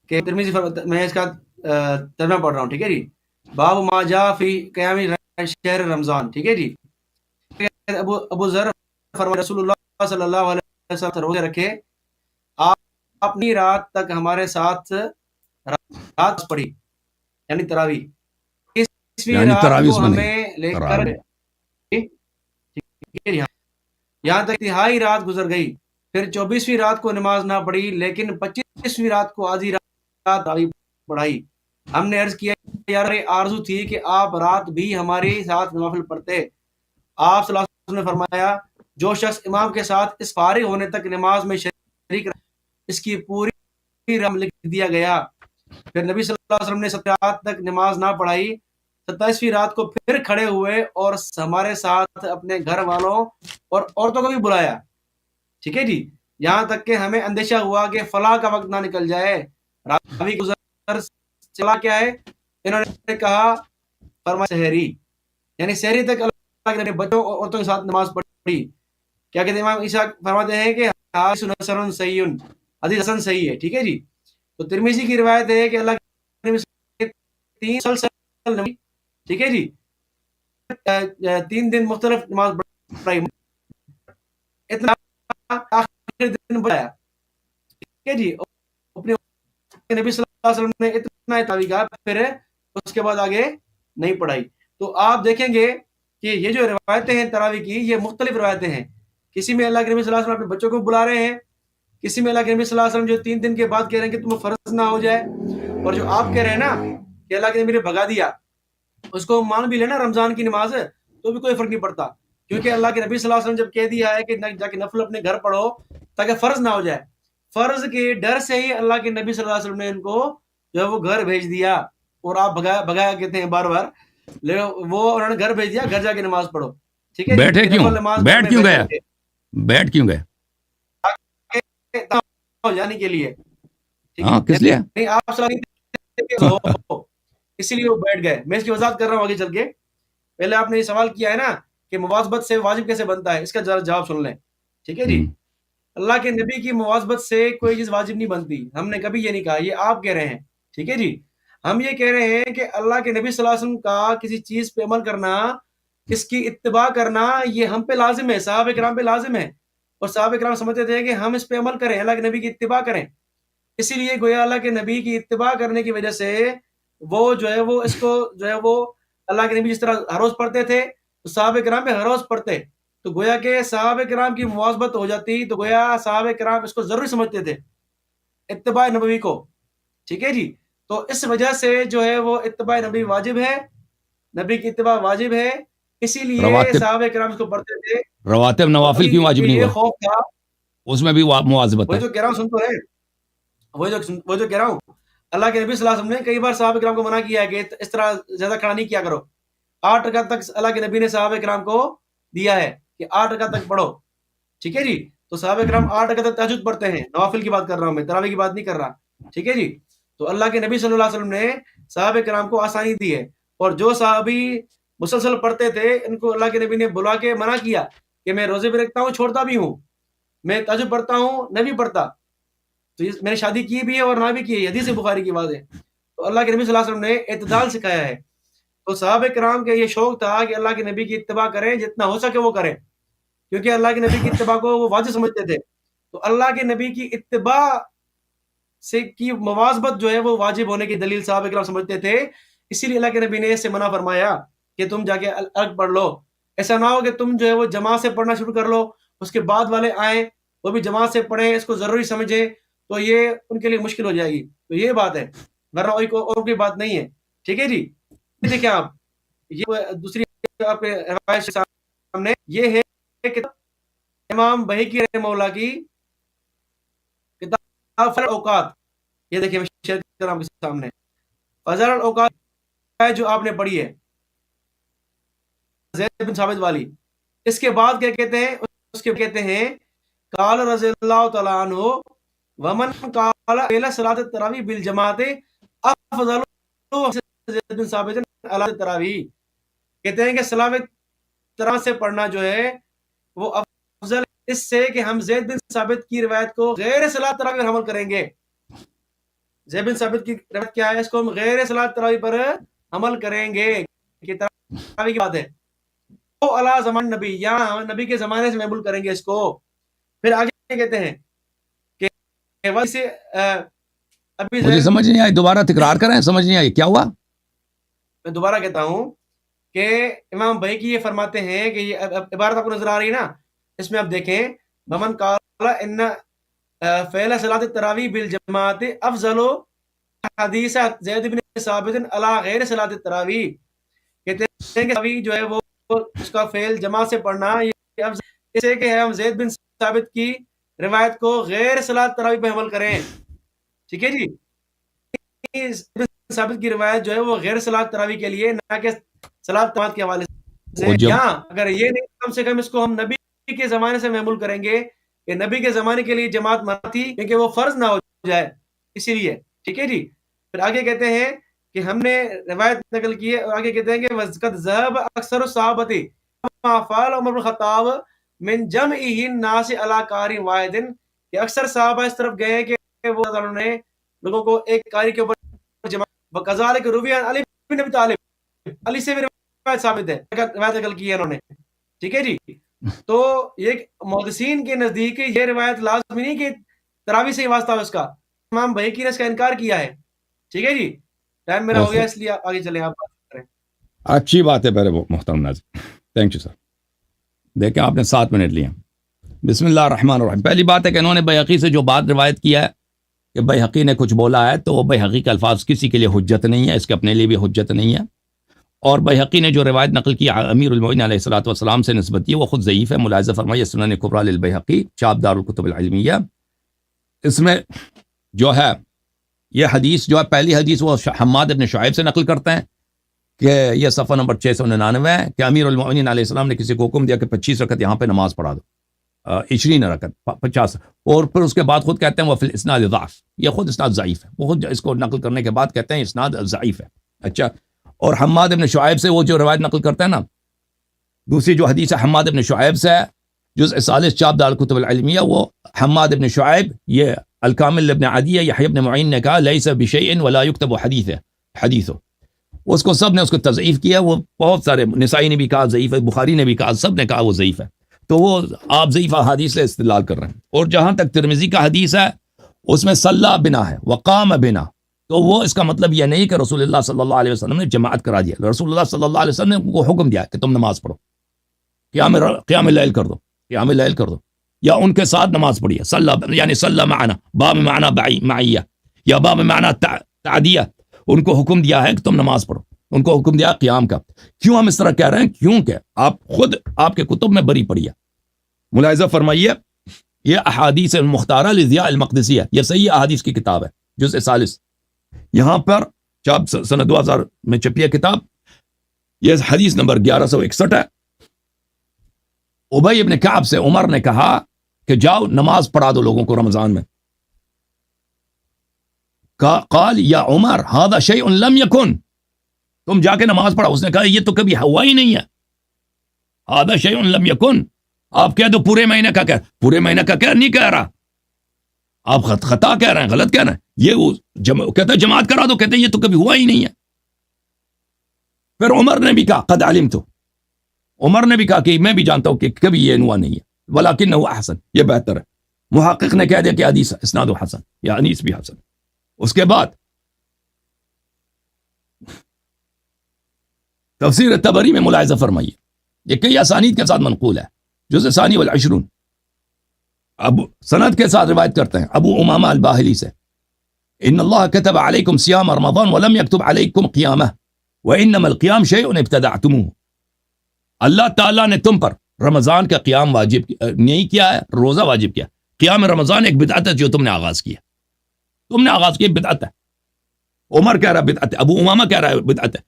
کہ ترمذی میں اس کا ترجمہ پڑھ رہا ہوں، ٹھیک ہے جی. باب ما جاء فی قیام شہر رمضان، ٹھیک ہے جی. ابو ذر فرماتے رسول اللہ صلی اللہ علیہ وسلم روزے رکھے، آپ اپنی رات تک ہمارے ساتھ رات پڑھی، یعنی تراویح. تیسویں یعنی رات تراویح کو میں نہیں، ہمیں لے کر تراویح. یہاں تک تہائی رات گزر گئی، پھر 24ویں رات کو نماز نہ پڑھی، لیکن 25ویں رات کو آدھی رات تراویح پڑھائی. ہم نے عرض کیا یار آرزو تھی کہ آپ رات بھی ہمارے ساتھ نوافل پڑھتے. آپ صلی اللہ علیہ وسلم نے فرمایا جو شخص امام کے ساتھ اس فارغ ہونے تک نماز میں شریک رہا اس کی پوری رحم لکھ دیا گیا. پھر نبی صلی اللہ علیہ وسلم نے 17 رات تک نماز نہ پڑھائی، 27ویں رات کو پھر کھڑے ہوئے اور ہمارے ساتھ اپنے گھر والوں اور عورتوں کو بھی بلایا، ٹھیک ہے جی. یہاں تک کہ ہمیں اندیشہ ہوا کہ فلاح کا وقت نہ نکل جائے. راوی گزر چلا کیا ہے، انہوں نے کہا فرمایا سحری، یعنی سحری تک اللہ کے بچوں اور عورتوں کے ساتھ نماز پڑھی. کیا کہتے ہیں امام عیسیٰ فرماتے ہیں کہ حسن صحیح، حدیث حسن صحیح ہے، ٹھیک ہے جی. تو ترمذی کی روایت ہے کہ اللہ کے نبی 3 مسلسل نبی، ٹھیک ہے جی، 3 دن مختلف نماز پڑھائی، اتنا آخر دن پڑھایا، ٹھیک ہے جی. اپنے نبی صلی اللہ علیہ وسلم نے اتنا تراویح کہا، پھر اس کے بعد آگے نہیں پڑھائی. تو آپ دیکھیں گے کہ یہ جو روایتیں ہیں تراویح کی، یہ مختلف روایتیں ہیں. کسی میں اللہ کے نبی صلی اللہ علیہ وسلم اپنے بچوں کو بلا رہے ہیں، کسی میں اللہ کے نبی صلی اللہ علیہ وسلم جو 3 دن کے بعد کہہ رہے ہیں کہ تمہیں فرض نہ ہو جائے، اور جو آپ کہہ رہے ہیں نا کہ اللہ کے نبی نے بھگا دیا، اس کو مان بھی لینا رمضان کی نماز تو بھی کوئی فرق نہیں پڑتا، کیونکہ اللہ کے نبی صلی اللہ علیہ وسلم جب کہہ دیا ہے کہ جا کے نفل اپنے گھر پڑھو تاکہ فرض نہ ہو جائے، فرض کے ڈر سے ہی اللہ کے نبی صلی اللہ علیہ وسلم نے ان کو جو ہے وہ گھر بھیج دیا. اور آپ بھگایا کہتے ہیں بار بار، وہ انہوں نے گھر بھیج دیا، گھر جا کے نماز پڑھو، ٹھیک ہے جی. بیٹھے کیوں، نفل نماز بیٹھ کیوں گیا، بیٹھ کیوں گئے، جانے کے لیے، ہاں کس لیے، نہیں آپ اسی لیے وہ بیٹھ گئے. میں اس کی وضاحت کر رہا ہوں آگے چل کے. پہلے آپ نے یہ سوال کیا ہے نا کہ مواظبت سے واجب کیسے بنتا ہے، اس کا جواب سن لیں، ٹھیک ہے جی. اللہ کے نبی کی مواظبت سے کوئی چیز واجب نہیں بنتی، ہم نے کبھی یہ نہیں کہا، یہ آپ کہہ رہے ہیں، ٹھیک ہے جی. ہم یہ کہہ رہے ہیں کہ اللہ کے نبی صلی اللہ علیہ وسلم کا کسی چیز پہ عمل کرنا، اس کی اتباع کرنا، یہ ہم پہ لازم ہے، صحابہ کرام پہ لازم ہے. اور صحابہ کرام سمجھتے تھے کہ ہم اس پہ عمل کریں، اللہ کے نبی کی اتباع کریں. اسی لیے گویا اللہ کے نبی کی اتباع کرنے کی وجہ سے وہ جو ہے وہ اس کو جو ہے وہ اللہ کے نبی جس طرح ہر روز پڑھتے تھے تو صحابہ کرام بھی ہر روز پڑھتے، تو گویا کہ صحابہ کرام کی مواظبت ہو جاتی، تو گویا صحابہ کرام اس کو ضروری سمجھتے تھے اتباع نبوی کو، ٹھیک ہے جی. تو اس وجہ سے جو ہے وہ اتباع نبی واجب ہے، نبی کی اتباع واجب ہے، اسی لیے صحابہ کرام اس کو پڑھتے تھے. رواتب نوافل کیوں واجب نہیں یہ ہوا، خوف تھا، اس میں بھی مواظبت وہی ہے. تو کہہ رہا ہوں، سن تو ہے، وہ جو کہہ رہا ہوں. اللہ کے نبی صلی اللہ علیہ وسلم نے کئی بار صحابہ کرام کو منع کیا ہے کہ اس طرح زیادہ کھڑا نہیں کیا کرو. 8 رکعت تک اللہ کے نبی نے صحابہ کرام کو دیا ہے کہ 8 رکعت تک پڑھو، ٹھیک ہے جی. تو صحابہ کرام 8 رکعت تک تہجد پڑھتے ہیں، نوافل کی بات کر رہا ہوں میں، تراویح کی بات نہیں کر رہا، ٹھیک ہے جی. تو اللہ کے نبی صلی اللہ علیہ وسلم نے صحابہ کرام کو آسانی دی ہے، اور جو صحابی مسلسل پڑھتے تھے ان کو اللہ کے نبی نے بلا کے منع کیا کہ میں روزے بھی رکھتا ہوں، چھوڑتا بھی ہوں، میں تہجد پڑھتا ہوں، نہیں پڑھتا، تو میں نے شادی کی بھی ہے اور نہ بھی کی ہے، حدیث بخاری کی بات ہے. تو اللہ کے نبی صلی اللہ علیہ وسلم نے اعتدال سکھایا ہے. تو صحابہ کرام کے یہ شوق تھا کہ اللہ کے نبی کی اتباع کریں، جتنا ہو سکے وہ کریں، کیونکہ اللہ کے نبی کی اتباع کو وہ واجب سمجھتے تھے. تو اللہ کے نبی کی اتباع سے کی مواظبت جو ہے وہ واجب ہونے کی دلیل صحابہ کرام سمجھتے تھے. اسی لیے اللہ کے نبی نے اس سے منع فرمایا کہ تم جا کے الگ پڑھ لو. ایسا نہ ہو کہ تم جو ہے وہ جماعت سے پڑھنا شروع کر لو، اس کے بعد والے آئیں وہ بھی جماعت سے پڑھیں، اس کو ضروری سمجھیں، تو یہ ان کے لیے مشکل ہو جائے گی. تو یہ بات ہے، ورنہ اور کوئی بات نہیں ہے، ٹھیک ہے جی. دیکھیں آپ، یہ دوسری آپ کے روایت سامنے یہ ہے کہ امام بہقی رحمہ اللہ کی کتاب فضل الاوقات، یہ دیکھیں میں شیئر کر رہا ہوں آپ کے سامنے، فضل الاوقات جو آپ نے پڑھی ہے زید بن ثابت والی. اس کے بعد کیا کہتے ہیں، اس کے کہتے ہیں قال رضی اللہ تعالی عنہ ومن قال الى صلاۃ التراویح بالجماعت افضل زید بن ثابت علی التراویح. کہتے ہیں کہ صلاۃ تراویح سے پڑھنا جو ہے وہ افضل اس سے کہ ہم زید بن ثابت کی روایت کو غیر صلاۃ تراویح پر عمل کریں گے. زید بن ثابت کی روایت کیا ہے؟ اس کو ہم غیر صلاۃ تراویح پر عمل کریں گے کہ تراویح کی بات ہے. او علی زمان نبی، یہاں نبی کے زمانے سے محمول کریں گے اس کو. پھر آگے کہتے ہیں کہ ویسے ابھی مجھے سمجھ نہیں آئی، دوبارہ تکرار کریں، سمجھ نہیں آئی کیا ہوا. میں دوبارہ کہتا ہوں کہ امام بہقی یہ فرماتے ہیں کہ یہ عبارت آپ کو نظر آ رہی ہے نا، اس میں آپ دیکھیں بمن قال ان فعل صلاۃ التراویح بالجماعت افضل حدیث زید بن ثابت علی غیر صلاۃ التراویح. کہتے ہیں کہ تراویح جو ہے وہ اس کا فعل جماعت سے پڑھنا یہ افضل اس سے کہ ہم زید بن ثابت کی روایت کو غیر صلاۃ تراویح پہ عمل کریں. ٹھیک ہے جی، ثابت کی روایت جو ہے وہ غیر صلاۃ تراویح کے لیے، نہ کہ صلاۃ جماعت کے حوالے سے. یہاں اگر یہ نہیں، کم سے کم اس کو ہم نبی کے زمانے سے محمول کریں گے کہ نبی کے زمانے کے لیے جماعت منع تھی کیونکہ وہ فرض نہ ہو جائے، اسی لیے. ٹھیک ہے جی. پھر آگے کہتے ہیں کہ ہم نے روایت نقل کی ہے، اور آگے کہتے ہیں کہ وَقَدْ ذَهَبَ أَكْثَرُ الصَّحَابَةِ مَا فَعَلَ عُمَرُ بْنُ الْخَطَّابِ مِنْ جَمْعِهِ النَّاسِ عَلَى قَارٍ وَاحِدٍ، کہ اکثر صحابہ اس طرف گئے کہ وہ انہوں نے لوگوں کو ایک قاری کے اوپر جمع. وَكَذَلِكَ رُوِيَ عَنْ عَلِي بْنِ أَبِي طَالِبٍ، علی سے بھی روایت ثابت ہے، روایت نقل کی ہے انہوں نے. ٹھیک ہے جی. تو یہ محدثین کے نزدیک یہ روایت لازمی نہیں کہ تراویح سے ہی واسطہ ہو اس کا. امام بہقی نے اس کا انکار کیا ہے. ٹھیک ہے جی. ٹائم میرا ہو گیا اس لیے آگے چلیں، آپ بات کریں. اچھی بات ہے میرے محترم ناظرین، تھینک یو سر. دیکھیں آپ نے 7 منٹ لیے. بسم اللہ الرحمن الرحیم. پہلی بات ہے کہ انہوں نے بہقی سے جو بات روایت کیا ہے کہ بہقی نے کچھ بولا ہے، تو بہقی کے الفاظ کسی کے لیے حجت نہیں ہے، اس کے اپنے لیے بھی حجت نہیں ہے. اور بہقی نے جو روایت نقل کی امیر المؤمنین علیہ الصلوۃ والسلام سے نسبت کی وہ خود ضعیف ہے. ملاحظہ فرمائیے سنن کبریٰ للبیہقی، چاپ دار الکتب العلمیہ. اس میں جو ہے یہ حدیث جو ہے، پہلی حدیث وہ حماد ابن شعیب سے نقل کرتے ہیں کہ یہ صفحہ نمبر 699 ہے کہ امیر المؤمنین علیہ السلام نے کسی کو حکم دیا کہ 25 رکعت یہاں پہ نماز پڑھا دو، 20 رکعت 50. اور پھر اس کے بعد خود کہتے ہیں وہ فی الاسناد ضعف، یہ خود اسناد ضعیف ہے. وہ خود اس کو نقل کرنے کے بعد کہتے ہیں اسناد ضعیف ہے. اچھا، اور حماد ابن شعیب سے وہ جو روایت نقل کرتے ہیں نا، دوسری جو حدیث ہے حماد ابن شعیب سے ہے، جزء 40 چاپ دار الکتب العلمیہ. وہ حماد ابن شعیب، یہ الکامل ابن عدیہ یحییٰ ابن معین نے کہا لیس بشیء ولا یکتب حدیث. اس کو سب نے اس کو تضعیف کیا. وہ بہت سارے، نسائی نے بھی کہا ضعیف ہے، بخاری نے بھی کہا، سب نے کہا وہ ضعیف ہے. تو وہ آپ ضعیف حدیث سے استدلال کر رہے ہیں. اور جہاں تک ترمذی کا حدیث ہے اس میں صلی بنا ہے وقام بنا، تو وہ اس کا مطلب یہ نہیں کہ رسول اللہ صلی اللہ علیہ وسلم نے جماعت کرا دیا. رسول اللہ صلی اللہ علیہ وسلم نے کو حکم دیا کہ تم نماز پڑھو، قیام اللیل کر دو، قیام اللیل کر دو، یا ان کے ساتھ نماز پڑھیے. صلی یعنی صلی معنا، باب معنی معیہ یا باب معنی تعدیہ. ان کو حکم دیا ہے کہ تم نماز پڑھو، ان کو حکم دیا قیام کا. کیوں ہم اس طرح کہہ رہے ہیں؟ کیونکہ آپ خود آپ کے کتب میں بری پڑھیے. ملاحظہ فرمائیے یہ احادیث المختارہ لضیاء المقدسی ہے، یہ صحیح احادیث کی کتاب ہے، جزء 40. یہاں پر چاپ سنہ 2000 میں چھپی ہے کتاب. یہ حدیث نمبر 1161 ہے. ابی ابن کعب سے عمر نے کہا کہ جاؤ نماز پڑھا دو لوگوں کو رمضان میں. قال یا عمر هذا شيء لم يكن، تم جا کے نماز پڑھا. اس نے کہا یہ تو کبھی ہوا ہی نہیں ہے. هذا شيء لم يكن، آپ کہہ دو پورے مہینے کا، پورے مہینے کا نہیں کہہ رہا، آپ خطا کہہ رہے ہیں، غلط کہہ رہے ہیں. یہ کہتا جماعت کرا دو، کہتے یہ تو کبھی ہوا ہی نہیں ہے. پھر عمر نے بھی کہا قد علمت، عمر نے بھی کہا کہ میں بھی جانتا ہوں کہ کبھی یہ ہوا نہیں ہے، ولکنہ احسن، یہ بہتر ہے. محقق نے کہہ دیا کہ حدیث اسناد حسن، یا حدیث بھی حسن. اس کے بعد تفسیر طبری میں ملاحظہ فرمائیے، یہ کئی اسانید کے ساتھ منقول ہے. جزء ثانی والعشرون، ابو سند کے ساتھ روایت کرتے ہیں ابو امامہ الباہلی سے، ان اللہ کتب علیکم صیام رمضان ولم یکتب علیکم قیامہ وانما القیام شیء ابتدعتموہ. اللہ تعالیٰ نے تم پر رمضان کا قیام واجب نہیں کیا ہے، روزہ واجب کیا. قیام رمضان ایک بدعت ہے جو تم نے آغاز کیا، تم نے آغاز کیا، بدعت ہے. عمر کہہ رہا بدعت ہے، ابو امامہ کہہ رہا ہے بدعت ہے.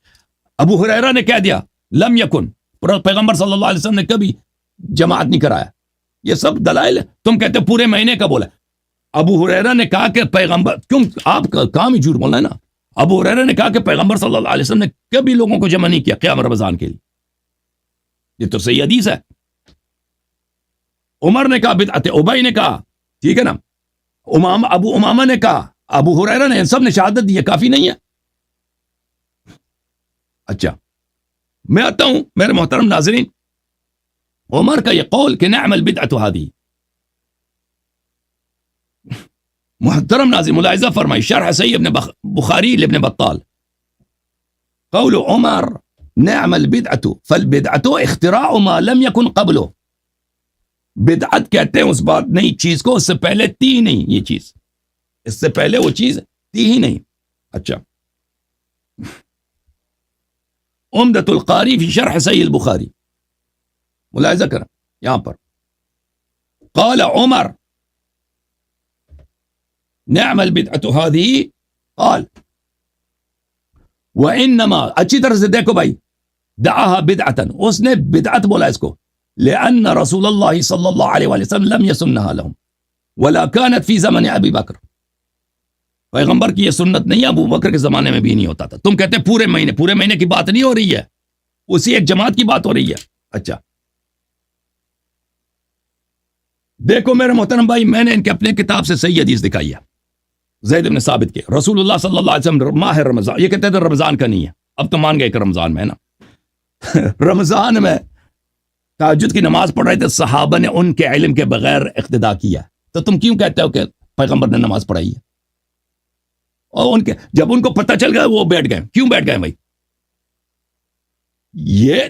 ابو ہریرہ نے کہہ دیا لم یکن، پیغمبر صلی اللہ علیہ وسلم نے کبھی جماعت نہیں کرایا. یہ سب دلائل ہے. تم کہتے پورے مہینے کا بولا. ابو ہریرہ نے کہا کہ پیغمبر، کیوں آپ کا کام ہی جھوٹ بولنا ہے نا. ابو ہریرہ نے کہا کہ پیغمبر صلی اللہ علیہ وسلم نے کبھی لوگوں کو جمع نہیں کیا قیام رمضان کے لیے. یہ تو صحیح حدیث ہے. عمر نے کہا بدعت ہے، ابی نے کہا، ٹھیک ہے نا، ابو امامہ نے کہا، ابو ہریرہ نے، سب نے شہادت دی ہے، کافی نہیں ہے؟ اچھا میں آتا ہوں میرے محترم ناظرین، عمر کا یہ قول کہ نعم البدعۃ هذه، محترم ناظرین ملاحظہ فرمائی شرح صحیح ابن بخاری لابن بطال، قول عمر نعم البدعۃ فالبدعۃ اختراع ما لم يكن قبله، بدعت کہتے ہیں اس بات نئی چیز کو اس سے پہلے تھی ہی نہیں، یہ چیز اس سے پہلے وہ چیز تھی ہی نہیں۔ اچھا عمدۃ القاری فی شرح صحیح البخاری، ملاحظہ کریں یہاں پر، قال عمر نعم البدعۃ هذه، قال وانما، اچھی طرح سے دیکھو بھائی، دعاها بدعتا، اس نے بدعت بولا اس کو، لأن رسول اللہ صلی اللہ علیہ وسلم لم يسنها لهم ولا كانت في زمن ابی بکر، پیغمبر کی یہ سنت نہیں، ابو بکر کے زمانے میں بھی نہیں ہوتا تھا۔ تم کہتے پورے مہینے کی بات نہیں ہو رہی ہے، اسی ایک جماعت کی بات ہو رہی ہے۔ اچھا دیکھو میرے محترم بھائی، میں نے ان کے اپنے کتاب سے صحیح حدیث دکھائی ہے، زید بن ثابت کے، رسول اللہ صلی اللہ علیہ وسلم ماہ رمضان، یہ کہتے تھے رمضان کا نہیں ہے، اب تو مان گئے کہ رمضان میں ہے نا رمضان میں تہجد کی نماز پڑھ رہے تھے، صحابہ نے ان کے علم کے بغیر اقتدا کیا، تو تم کیوں کہتے ہو کہ پیغمبر نے نماز پڑھائی ہے؟ اور جب ان کو پتہ چل گیا وہ بیٹھ گئے، کیوں بیٹھ گئے بھائی؟ یہ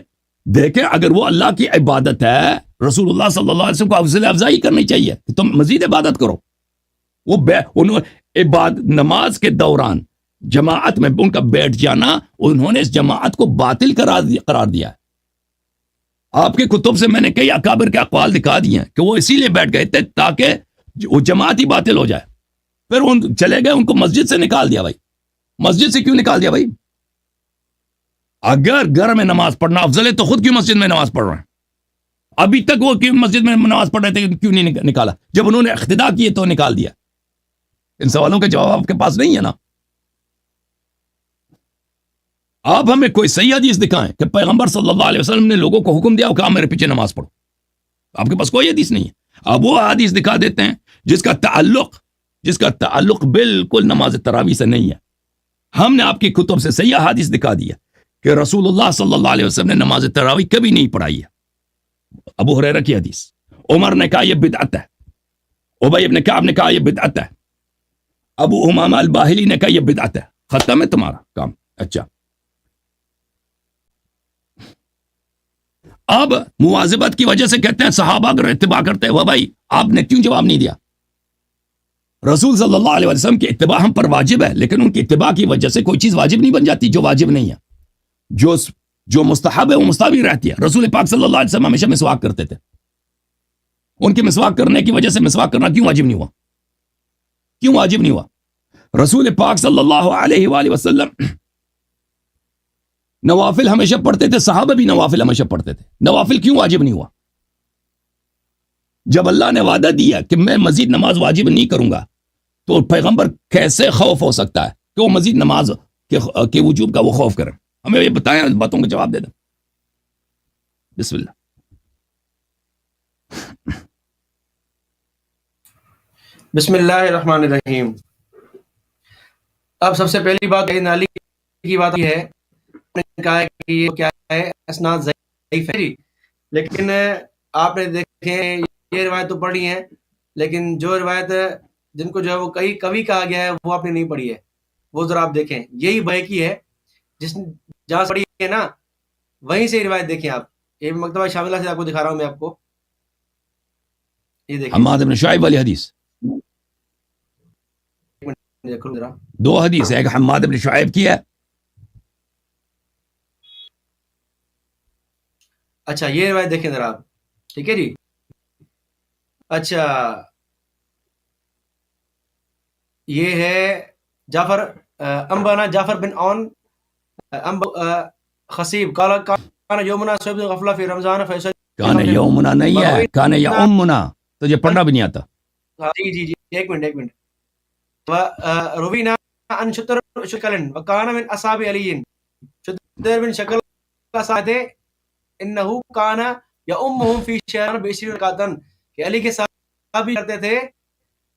دیکھیں، اگر وہ اللہ کی عبادت ہے، رسول اللہ صلی اللہ علیہ وسلم کو افضل افزائی کرنی چاہیے کہ تم مزید عبادت کرو۔ وہ نماز کے دوران جماعت میں ان کا بیٹھ جانا، انہوں نے اس جماعت کو باطل قرار دیا ہے۔ آپ کے کتب سے میں نے کئی اکابر کے اقوال دکھا دیے ہیں کہ وہ اسی لیے بیٹھ گئے تھے تاکہ وہ جماعت ہی باطل ہو جائے، پھر وہ چلے گئے، ان کو مسجد سے نکال دیا۔ بھائی مسجد سے کیوں نکال دیا بھائی؟ اگر گھر میں نماز پڑھنا افضل ہے تو خود کیوں مسجد میں نماز پڑھ رہے ہیں؟ ابھی تک وہ کیوں مسجد میں نماز پڑھ رہے تھے، کیوں نہیں نکالا؟ جب انہوں نے اقتدا کیے تو نکال دیا۔ ان سوالوں کے جواب آپ کے پاس نہیں ہے نا؟ آپ ہمیں کوئی صحیح حدیث دکھائیں کہ پیغمبر صلی اللہ علیہ وسلم نے لوگوں کو حکم دیا کہ آپ میرے پیچھے نماز پڑھو، آپ کے پاس کوئی حدیث نہیں ہے۔ اب وہ حدیث دکھا دیتے ہیں جس کا تعلق بالکل نماز تراویح سے نہیں ہے۔ ہم نے آپ کی کتب سے صحیح حدیث دکھا دیا کہ رسول اللہ صلی اللہ علیہ وسلم نے نماز تراویح کبھی نہیں پڑھائی ہے۔ ابو ہریرہ کی حدیث، عمر نے کہا یہ بدعت ہے، ابی ابن کعب نے کہا یہ بدعت ہے، ابو امامہ الباہلی نے کہا یہ بدعت ہے۔ ختم ہے تمہارا کام۔ اچھا اب مواظبت کی وجہ سے کہتے ہیں صحابہ اگر اتباع کرتے ہیں، بھائی آپ نے کیوں جواب نہیں دیا؟ رسول صلی اللہ علیہ وسلم کی اتباع ہم پر واجب ہے، لیکن ان کی اتباع کی وجہ سے کوئی چیز واجب نہیں بن جاتی جو واجب نہیں ہے۔ جو مستحب ہے وہ مستحب رہتی ہے۔ رسول پاک صلی اللہ علیہ وسلم ہمیشہ مسواک کرتے تھے، ان کے مسواک کرنے کی وجہ سے مسواک کرنا کیوں واجب نہیں ہوا؟ کیوں واجب نہیں ہوا؟ رسول پاک صلی اللہ علیہ وآلہ وسلم نوافل ہمیشہ پڑھتے تھے، صحابہ بھی نوافل ہمیشہ پڑھتے تھے، نوافل کیوں واجب نہیں ہوا؟ جب اللہ نے وعدہ دیا کہ میں مزید نماز واجب نہیں کروں گا، تو پیغمبر کیسے خوف ہو سکتا ہے کہ وہ مزید نماز کے وجوب کا وہ خوف کریں؟ ہمیں یہ بتائیں، اس باتوں کا جواب دے دیں۔ بسم اللہ۔ بسم اللہ الرحمن الرحیم۔ اب سب سے پہلی بات نالی کی بات یہ ہے، کہا ہے کہ یہ کیا ہے، اسناد ضعیف ہے، لیکن آپ نے دیکھیں یہ روایت تو پڑھی ہے، لیکن جو روایت جن کو جو ہے وہ کبھی کہا گیا ہے وہ آپ نے نہیں پڑھی ہے، وہ ذرا آپ دیکھیں۔ یہی بیہقی ہے جس جہاں پڑھی ہے نا، وہیں سے روایت دیکھیں آپ۔ یہ مکتبہ شاملہ سے آپ کو دکھا رہا ہوں میں آپ کو، یہ دیکھیں حماد بن شعیب والی حدیث، دو حدیث ہے، ایک حماد بن شعیب کی ہے۔ اچھا یہ روایت دیکھیں ذرا آپ، ٹھیک ہے جی۔ اچھا یہ ہے جعفر انبانا جعفر بن عون خصیب قال کان یومنا صبح غفلہ فی رمضان فیصل، کان یومنا نہیں ہے، کان یومنا، تجھے پڑھنا بھی نہیں آتا۔ جی جی جی ایک منٹ۔ روینا عن شطر شکلن وکان من اصحاب علی، شطر بن شکل کا ساتھ انہو کان یؤمہم فی شہران ب20 رکعتن، کہ علی کے صحابہ بھی کرتے تھے،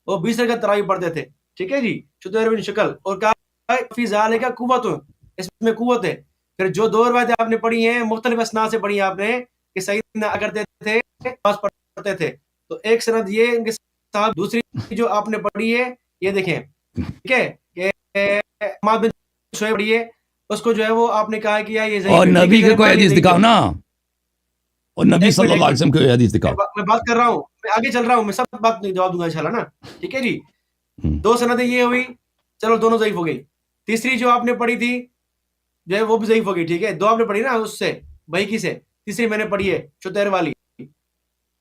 وہ 20 رکعت تراویح پڑھتے تھے، ٹھیک ہے جی، شتیر بن شکل، اور کہا فی ذالک قوت، اس میں قوت ہے. پھر جو 2 روایتیں آپ نے پڑھی ہیں مختلف اسناد سے پڑھی ہیں آپ نے کہ سیدنا کرتے تھے نماز پڑھتے تھے، تو ایک سند یہ ان کے صاحب. دوسری جو آپ نے پڑھی ہے یہ دیکھیں، ٹھیک ہے، کہ حماد بن شعیب پڑھی ہے، اس کو جو ہے وہ آپ نے کہا کہ یہ ضعیف اور ہے. نبی کے کوئی میرے حدیث دکھاؤ نا، اور نبی صلی اللہ علیہ وسلم کی کوئی حدیث دکھاؤ. میں بات کر رہا ہوں، میں آگے چل رہا ہوں، میں سب بات جواب دوں گا انشاءاللہ نا، ٹھیک ہے جی. 2 سندیں یہ ہوئی، چلو دونوں ضعیف ہو گئی. تیسری جو آپ نے پڑھی تھی جو ہے وہ بھی ضعیف ہو گئی، ٹھیک ہے. 2 آپ نے پڑھی نا اس سے بحیقی سے، تیسری میں نے پڑھی ہے شتیر والی.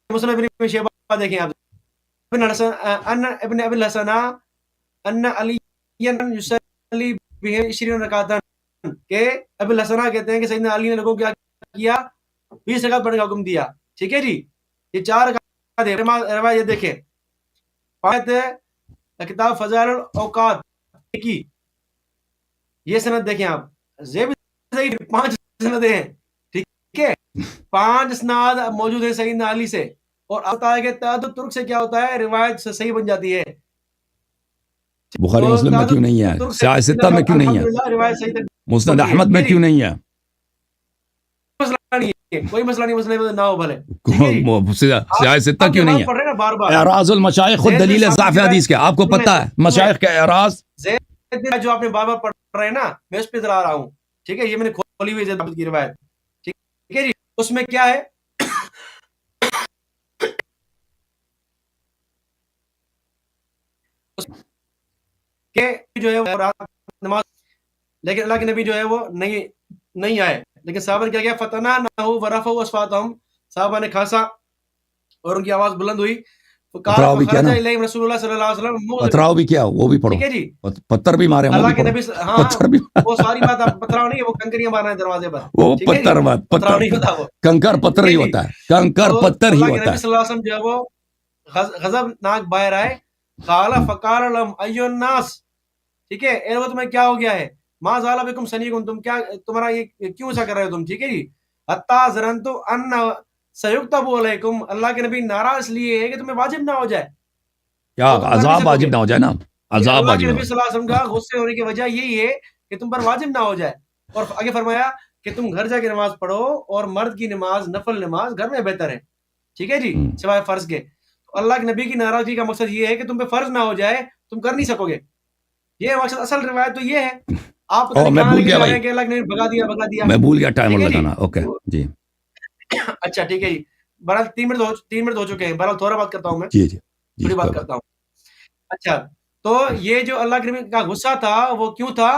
مسلم ابن شیبہ دیکھیں آپ، ابن ابی الحسن ان علی یصلی بہ 20 رکعتاً، کہ ابی الحسن کہتے ہیں کہ سیدنا علی نے لوگوں کو کیا کیا، 20 رکعت پڑھنے کا حکم دیا، ٹھیک ہے جی. یہ 4 رکعت ہے. روایت دیکھیں، پایت کتاب فضائل الاوقات کی یہ سند دیکھیں آپ، زیب 5 سندیں ہیں، ٹھیک ہے، 5 اسناد موجود ہیں سیدنا علی سے. اور آتا ہے کہ تعدد ترک سے کیا ہوتا ہے، روایت سے صحیح بن جاتی ہے. بخاری مسلم میں کیوں نہیں ہے؟ سیاہ ستہ میں کیوں نہیں ہے؟ الحمدللہ روایت صحیح مسند احمد میں کیوں نہیں ہے؟ مسئلہ نہیں ہے، کوئی مسئلہ نہیں، مسئلہ نہ ہو بھلے، ٹھیک ہے جی. سیاہ ستہ کیوں نہیں ہے؟ پڑھ رہے ہیں نا بار بار، اعراض المشائخ خود دلیل ضعف حدیث کا، آپ کو پتہ ہے مشائخ کا اعراض جو آپ نے بار بار پڑھ رہے ہیں نا، میں اس پہ ذرا آ رہا ہوں، ٹھیک ہے. یہ میں نے کھولی ہوئی ہے کی روایت، ٹھیک ہے جی. اس میں کیا ہے، کہ جو ہے وہ رات نماز، لیکن اللہ کے نبی جو ہے وہ نہیں آئے، لیکن صحابہ نے کیا کیا، فتنا نہ ورفعوا اصواتهم، صحابہ نے کھانسا اور ان کی آواز بلند ہوئی. پتھراؤ بھی کیا نا، الیہم رسول اللہ صلی اللہ علیہ وسلم، پتھراؤ بھی کیا، وہ بھی پڑھو، ٹھیک ہے جی. پتھر بھی مارے، وہ اللہ بھی کے پڑھو. نبی ہاں پتھر بھی وہ ساری بات آپ پتھراؤ نہیں ہے، وہ کنکریاں مارنا ہے دروازے پر، وہ ٹھیک ہے جی. پتھر بات، پتھراؤ پتھر نہیں ہوتا وہ، کنکر پتھر ٹھیک ہی ہے جی. ہوتا ہے، کنکر تو پتھر ہی اللہ کے ہوتا نبی ہے. صلی اللہ علیہ وسلم جو ہے وہ غضب ناک باہر آئے، قال فقال لهم ایو الناس، ٹھیک ہے، اے لوگو تمہیں کیا ہو گیا ہے، ما زال بکم سنیکم، تم کیا تمہارا یہ کیوں ایسا کر رہے ہو تم، ٹھیک ہے جی. حتی ظننت ان سیکتب علیکم، اللہ کے نبی ناراض اس لیے ہے کہ تمہیں واجب نہ ہو جائے، کیا تو تم کر نہیں عذاب سکو واجب گے. نہ ہو جائے نا، عذاب اللہ کے واجب نہ نبی ہو. صلی اللہ علیہ وسلم کا غصے ہونے کی وجہ یہی ہے کہ تم پر واجب نہ ہو جائے. اور آگے فرمایا کہ تم گھر جا کے نماز پڑھو، اور مرد کی نماز نفل نماز گھر میں بہتر ہے، ٹھیک ہے جی، سوائے فرض کے. تو اللہ کے نبی کی ناراضگی کا مقصد یہ ہے کہ تم پہ فرض نہ ہو جائے، تم کر نہیں سکو گے. یہ مقصد، اصل روایت تو یہ ہے. آپ پتہ نہیں میں کہاں بھول لے کے گیا جا رہے بھائی، ہیں کہ اللہ نے بھگا دیا. میں بھول گیا ٹائمر ٹھیک ہے جی. لگانا. اوکے جی اچھا ٹھیک ہے جی. بہرحال 3 منٹ ہو چکے ہیں، بہرحال تھوڑا بات کرتا ہوں میں، جی جی جی تھوڑی بات کرتا ہوں. اچھا، تو یہ جو اللہ کے نبی کا غصہ تھا وہ کیوں تھا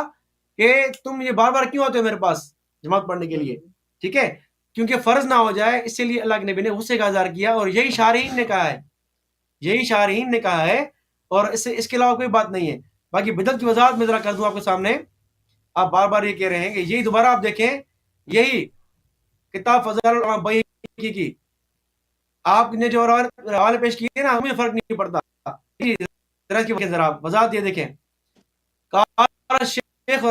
کہ تم یہ بار بار کیوں آتے ہو میرے پاس جماعت پڑھنے کے لیے، ٹھیک ہے، کیونکہ فرض نہ ہو جائے، اسی لیے اللہ کے نبی نے غصے کا اظہار کیا. اور یہی شارحین نے کہا ہے، یہی شارحین نے کہا ہے، اور اس کے علاوہ کوئی بات نہیں ہے. باقی بدعت کی وضاحت میں ذرا کر دوں آپ کے سامنے. آپ بار بار یہ کہہ رہے ہیں کہ یہی دوبارہ آپ دیکھیں، یہی کتاب فضائل البحیقی کی آپ نے جو حوالے پیش کیے نا، مجھے فرق نہیں پڑتا. ذرا وضاحت یہ دیکھیں، قال شیخ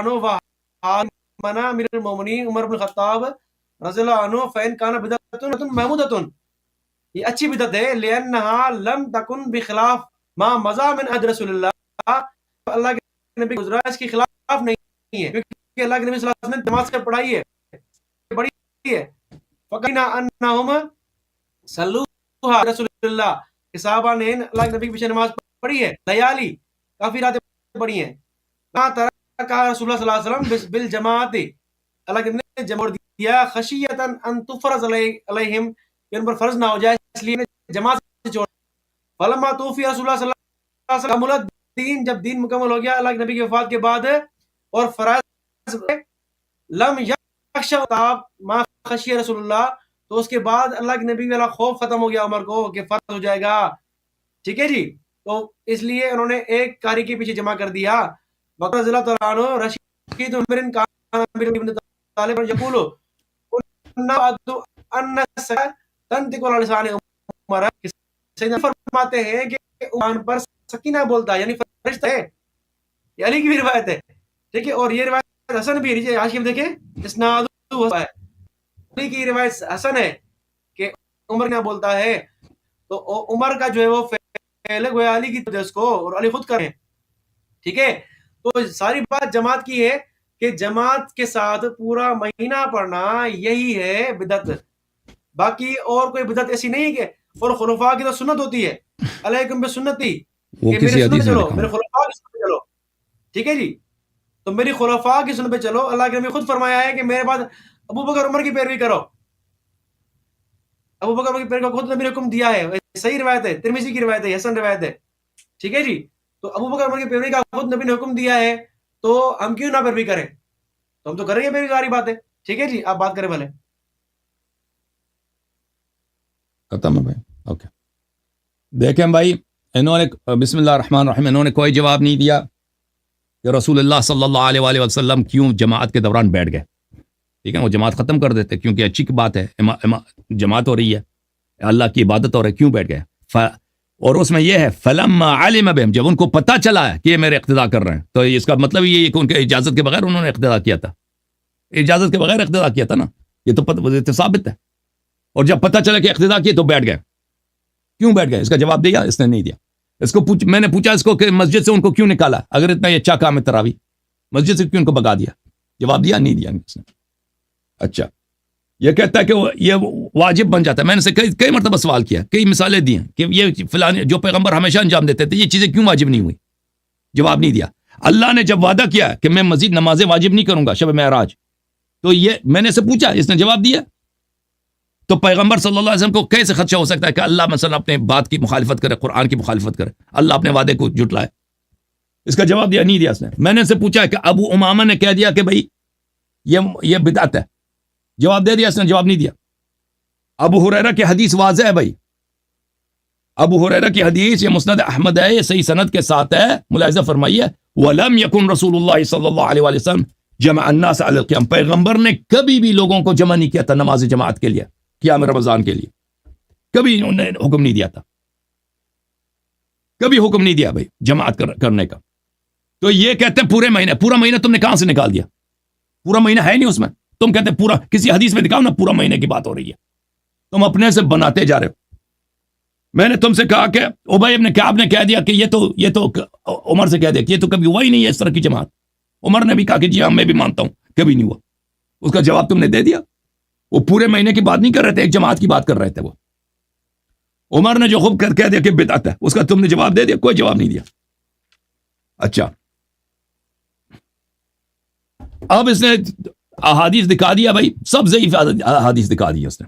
منا امیر المومنین عمر بن الخطاب رضی اللہ عنہ فین کان بدعۃ محمودۃ، یہ اچھی بدعت ہے، لانها لم تکن بخلاف ما مضى من عهد رسول اللہ، اللہ کے نبی گزرا اس کے خلاف نہیں ہے، کیونکہ اللہ کے نبی صلی اللہ علیہ وسلم نے نماز کا پڑھائی ہے، بڑی ہے. فقینا انہم صلوها رسول اللہ، کہ صحابہ نے اللہ کے نبی کے پیچھے نماز پڑھی ہے، لیالی کافی راتیں پڑھی ہیں. کہاں ترکا رسول اللہ صلی اللہ علیہ وسلم بالجماعت، اللہ کے نبی نے جمع دیا، خشیتا ان تفرض علیہم، کہ ان پر فرض نہ ہو جائے، اس لیے جماعت سے چھوڑ. فلما توفی رسول اللہ صلی اللہ علیہ وسلم الدین، جب دین مکمل ہو گیا اللہ کے نبی کی وفات کے بعد، اور فرائض لم یخشى ما خشی رسول اللہ، تو اس کے بعد اللہ کے نبی والا خوف ختم ہو گیا عمر کو کہ فرض ہو جائے گا، ٹھیک ہے جی. تو اس لیے انہوں نے ایک قاری کے پیچھے جمع کر دیا. بکر رضی اللہ تعالیٰ عنہ رشید عمر کان ابن طالب یقول ان تنطق علی لسان عمر، سیدنا فرماتے ہیں کہ عمر پر سکینہ بولتا ہے، یعنی فرشتہ ہے. یہ علی کی بھی روایت ہے، ٹھیک ہے، اور یہ روایت حسن بھی ہے. حاشیہ میں دیکھیں، اسناد ہے، علی کی روایت حسن ہے کہ عمر کیا بولتا ہے، تو عمر کا جو ہے وہ فعل گویا علی کی اس کو، اور علی خود کریں. ٹھیک ہے. تو ساری بات جماعت کی ہے کہ جماعت کے ساتھ پورا مہینہ پڑھنا یہی ہے بدعت. باقی اور کوئی بدعت ایسی نہیں ہے کہ، اور خلفاء کی تو سنت ہوتی ہے، علیکم بسنتی، وہ کہ میرے کسی سنت پہ حدیث میں چلو، لکھا میرے ہوا خلفاء کی سنت پہ چلو. ٹھیک ہے جی. تو میری خلفاء کی سنت پہ چلو. اللہ کے نبی خود فرمایا ہے کہ میرے بعد ابو بکر عمر کی پیروی کرو. ابو بکر عمر کی پیروی کو خود نبی نے حکم دیا ہے. صحیح روایت ہے، ترمذی کی روایت ہے، حسن روایت ہے. ٹھیک ہے جی. تو ابو بکر عمر کی پیروی کا خود نبی نے حکم دیا ہے، تو ہم کیوں نہ پیروی کریں؟ تو ہم تو کریں گے پیروی، ساری بات ہے. ٹھیک ہے جی. آپ بات کریں بھلے. ختم ہے بھائی. اوکے دیکھیں بھائی، انہوں نے بسم اللہ الرحمن الرحیم انہوں نے کوئی جواب نہیں دیا کہ رسول اللہ صلی اللہ علیہ وآلہ وسلم کیوں جماعت کے دوران بیٹھ گئے. ٹھیک ہے، وہ جماعت ختم کر دیتے کیونکہ اچھی بات ہے، جماعت ہو رہی ہے، اللہ کی عبادت ہو رہی ہے، کیوں بیٹھ گئے؟ اور اس میں یہ ہے فلما علم بهم، جب ان کو پتہ چلا ہے کہ یہ میرے اقتداء کر رہے ہیں، تو اس کا مطلب یہ ہے کہ ان کے اجازت کے بغیر انہوں نے اقتداء کیا تھا. اجازت کے بغیر اقتداء کیا تھا نا، یہ تو ثابت ہے. اور جب پتہ چلا کہ اقتداء کیے تو بیٹھ گئے. کیوں بیٹھ گئے؟ اس کا جواب دیا اس نے نہیں دیا. اس کو میں نے پوچھا اس کو کہ مسجد سے ان کو کیوں نکالا اگر اتنا یہ اچھا کام ہے تراویح، مسجد سے کیوں ان کو بگا دیا؟ جواب دیا نہیں دیا اس نے. اچھا یہ کہتا ہے کہ یہ واجب بن جاتا ہے. میں نے سے کئی مرتبہ سوال کیا، کئی مثالیں دی ہیں کہ یہ فلان جو پیغمبر ہمیشہ انجام دیتے تھے، یہ چیزیں کیوں واجب نہیں ہوئی؟ جواب نہیں دیا. اللہ نے جب وعدہ کیا کہ میں مزید نمازیں واجب نہیں کروں گا شب معراج، تو یہ میں نے سے پوچھا، اس نے جواب دیا. تو پیغمبر صلی اللہ علیہ وسلم کو کیسے خدشہ ہو سکتا ہے کہ اللہ مثلا اپنے بات کی مخالفت کرے، قرآن کی مخالفت کرے، اللہ اپنے وعدے کو جھٹلائے؟ اس کا جواب دیا نہیں دیا اس نے. میں نے سے پوچھا کہ ابو امامہ نے کہہ دیا کہ بھائی یہ بدعت ہے، جواب دے دیا اس نے؟ جواب نہیں دیا. ابو ہریرہ کی حدیث واضح ہے بھائی، ابو ہریرہ کی حدیث، یہ مسند احمد ہے، یہ صحیح سند کے ساتھ ہے. ملاحظہ فرمائیے، وَلَمْ يَكُنْ رسول اللہ صلی اللہ علیہ وآلہ وسلم جمع الناس علی القیام، پیغمبر نے کبھی بھی لوگوں کو جمع نہیں کیا تھا نماز جماعت کے لیے، قیام رمضان کے لیے. کبھی انہوں نے حکم نہیں دیا تھا، کبھی حکم نہیں دیا بھائی جماعت کرنے کا. تو یہ کہتے ہیں پورے مہینے، پورا مہینہ تم نے کہاں سے نکال دیا؟ پورا مہینہ ہے نہیں اس میں. تم کہتے ہیں پورا، کسی حدیث میں دکھاؤ نا پورا مہینے کی بات ہو رہی ہے، تم اپنے سے بناتے جا رہے ہو. میں نے تم سے کہا کہ ابی ابن کعب نے کہہ دیا کہ یہ تو عمر سے کہہ دیا کہ یہ تو کبھی ہوا ہی نہیں ہے اس طرح کی جماعت. عمر نے بھی کہا کہ جی ہاں میں بھی مانتا ہوں کبھی نہیں ہوا. اس کا جواب تم نے دے دیا. وہ پورے مہینے کی بات نہیں کر رہے تھے، ایک جماعت کی بات کر رہے تھے. وہ عمر نے جو خوب کہہ دیا کہ بدعت ہے، اس کا تم نے جواب دے دیا؟ کوئی جواب نہیں دیا. اچھا اب اس نے احادیث دکھا دیا بھائی، سب ضعیف احادیث دکھا دی اس نے.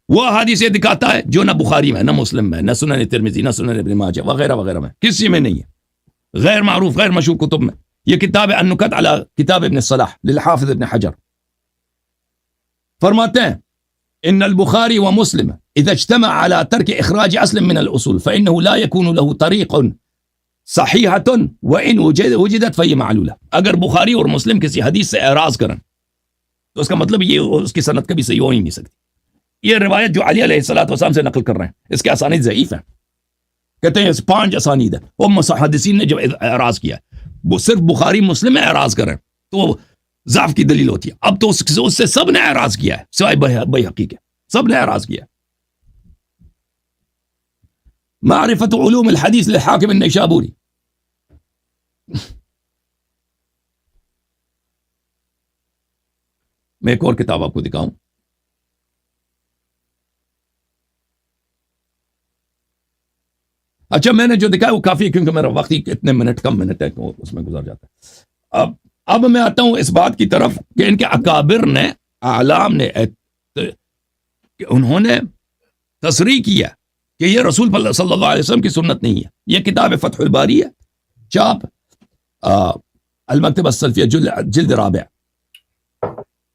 وہ احادیث یہ دکھاتا ہے جو نہ بخاری میں، نہ مسلم میں، نہ سنن ترمذی، نہ سنن ابن ماجہ وغیرہ وغیرہ میں، کسی میں نہیں ہے. غیر معروف غیر مشہور کتب میں. یہ کتاب ہے النکت علی کتاب ابن صلاح للحافظ ابن حجر. فرماتے ہیں ان البخاری ومسلم اذا اجتمع على ترك اخراج اصل من الاصول فانه لا يكون له طريق صحیحۃ وان وجدت فهي معلولہ. اگر بخاری اور مسلم کسی حدیث سے اعراض کریں تو اس کا مطلب یہ اس کی سند کبھی صحیح ہو ہی نہیں سکتی. یہ روایت جو علی علیہ الصلوۃ والسلام سے نقل کر رہے ہیں، اس کے اسانید ضعیف ہیں. کہتے ہیں 5 اسانید ہیں. وہ محدثین نے جو اعراض کیا وہ صرف بخاری مسلم میں اعراض کریں تو ضعف کی دلیل ہوتی ہے. اب تو اس سے سب نے اعراض کیا ہے سوائے بیہقی کے، سب نے اعراض کیا ہے. معرفت علوم الحدیث للحاکم النیشابوری. میں ایک اور کتاب آپ کو دکھاؤں. اچھا میں نے جو دکھایا وہ کافی ہے کیونکہ میرا وقت ہی اتنے منٹ کم منٹ ہے کہ اس میں گزر جاتا ہے. اب میں آتا ہوں اس بات کی طرف کہ ان کے اکابر نے، اعلام نے، انہوں نے تصریح کیا کہ یہ رسول صلی اللہ علیہ وسلم کی سنت نہیں ہے. یہ کتاب فتح الباری ہے، چاپ المکتبہ السلفیہ جلد رابع.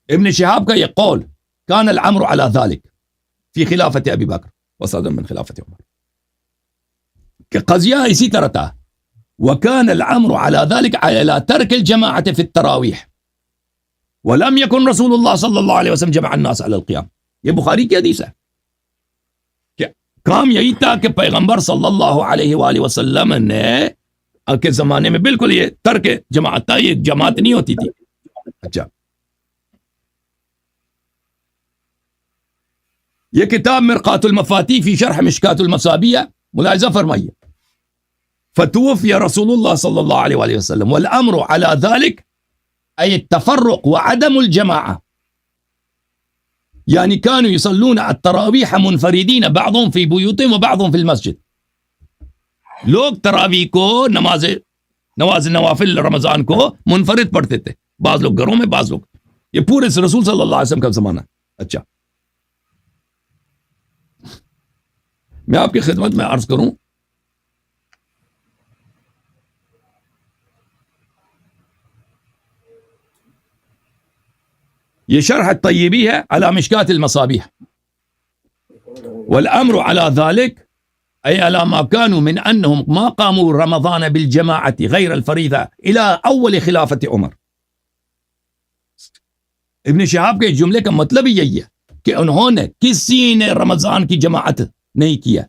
ابن شہاب کا یہ قول کان الامر علی ذلك فی خلافت ابی بکر وصدر من خلافت عمر، کہ قضیہ اسی طرح تھا. وكان الامر على ذلك على ترك الجماعة في التراويح ولم يكن رسول الله صلى الله عليه وسلم جمع الناس على القيام. یہ بخاری کی حدیث ہے کہ کام یہی تھا کہ پیغمبر صلی اللہ علیہ وآلہ وسلم نے کے زمانے میں بالکل یہ ترک جماعت تھا، یہ جماعت نہیں ہوتی تھی. اچھا یہ کتاب مرقات المفاتیح فی شرح مشکات المصابیح ملاحظہ فرمائیے. فتوفی رسول اللہ صلی اللہ علیہ وآلہ وسلم والامر على ذلك ای التفرق وعدم الجماعة، یعنی كانوا يصلون التراویح منفردین بعضهم فی بیوتهم وبعضهم فی المسجد. لوگ تراویح کو نماز نوافل رمضان کو منفرد پڑھتے تھے، بعض لوگ گھروں میں، بعض لوگ. یہ پورے رسول صلی اللہ علیہ وسلم کا زمانہ. اچھا میں آپ کی خدمت میں عرض کروں، یہ شرح الطیبی ہے علی مشکات المصابیح. والامر على ذلك أي على ما كانوا من أنهم ما قاموا رمضان بالجماعة غير الفريضة إلى أول خلافة عمر. ابن شہاب کے جملے کا مطلب ہی یہی ہے کہ انہوں نے کسی نے رمضان کی جماعت نہیں کیا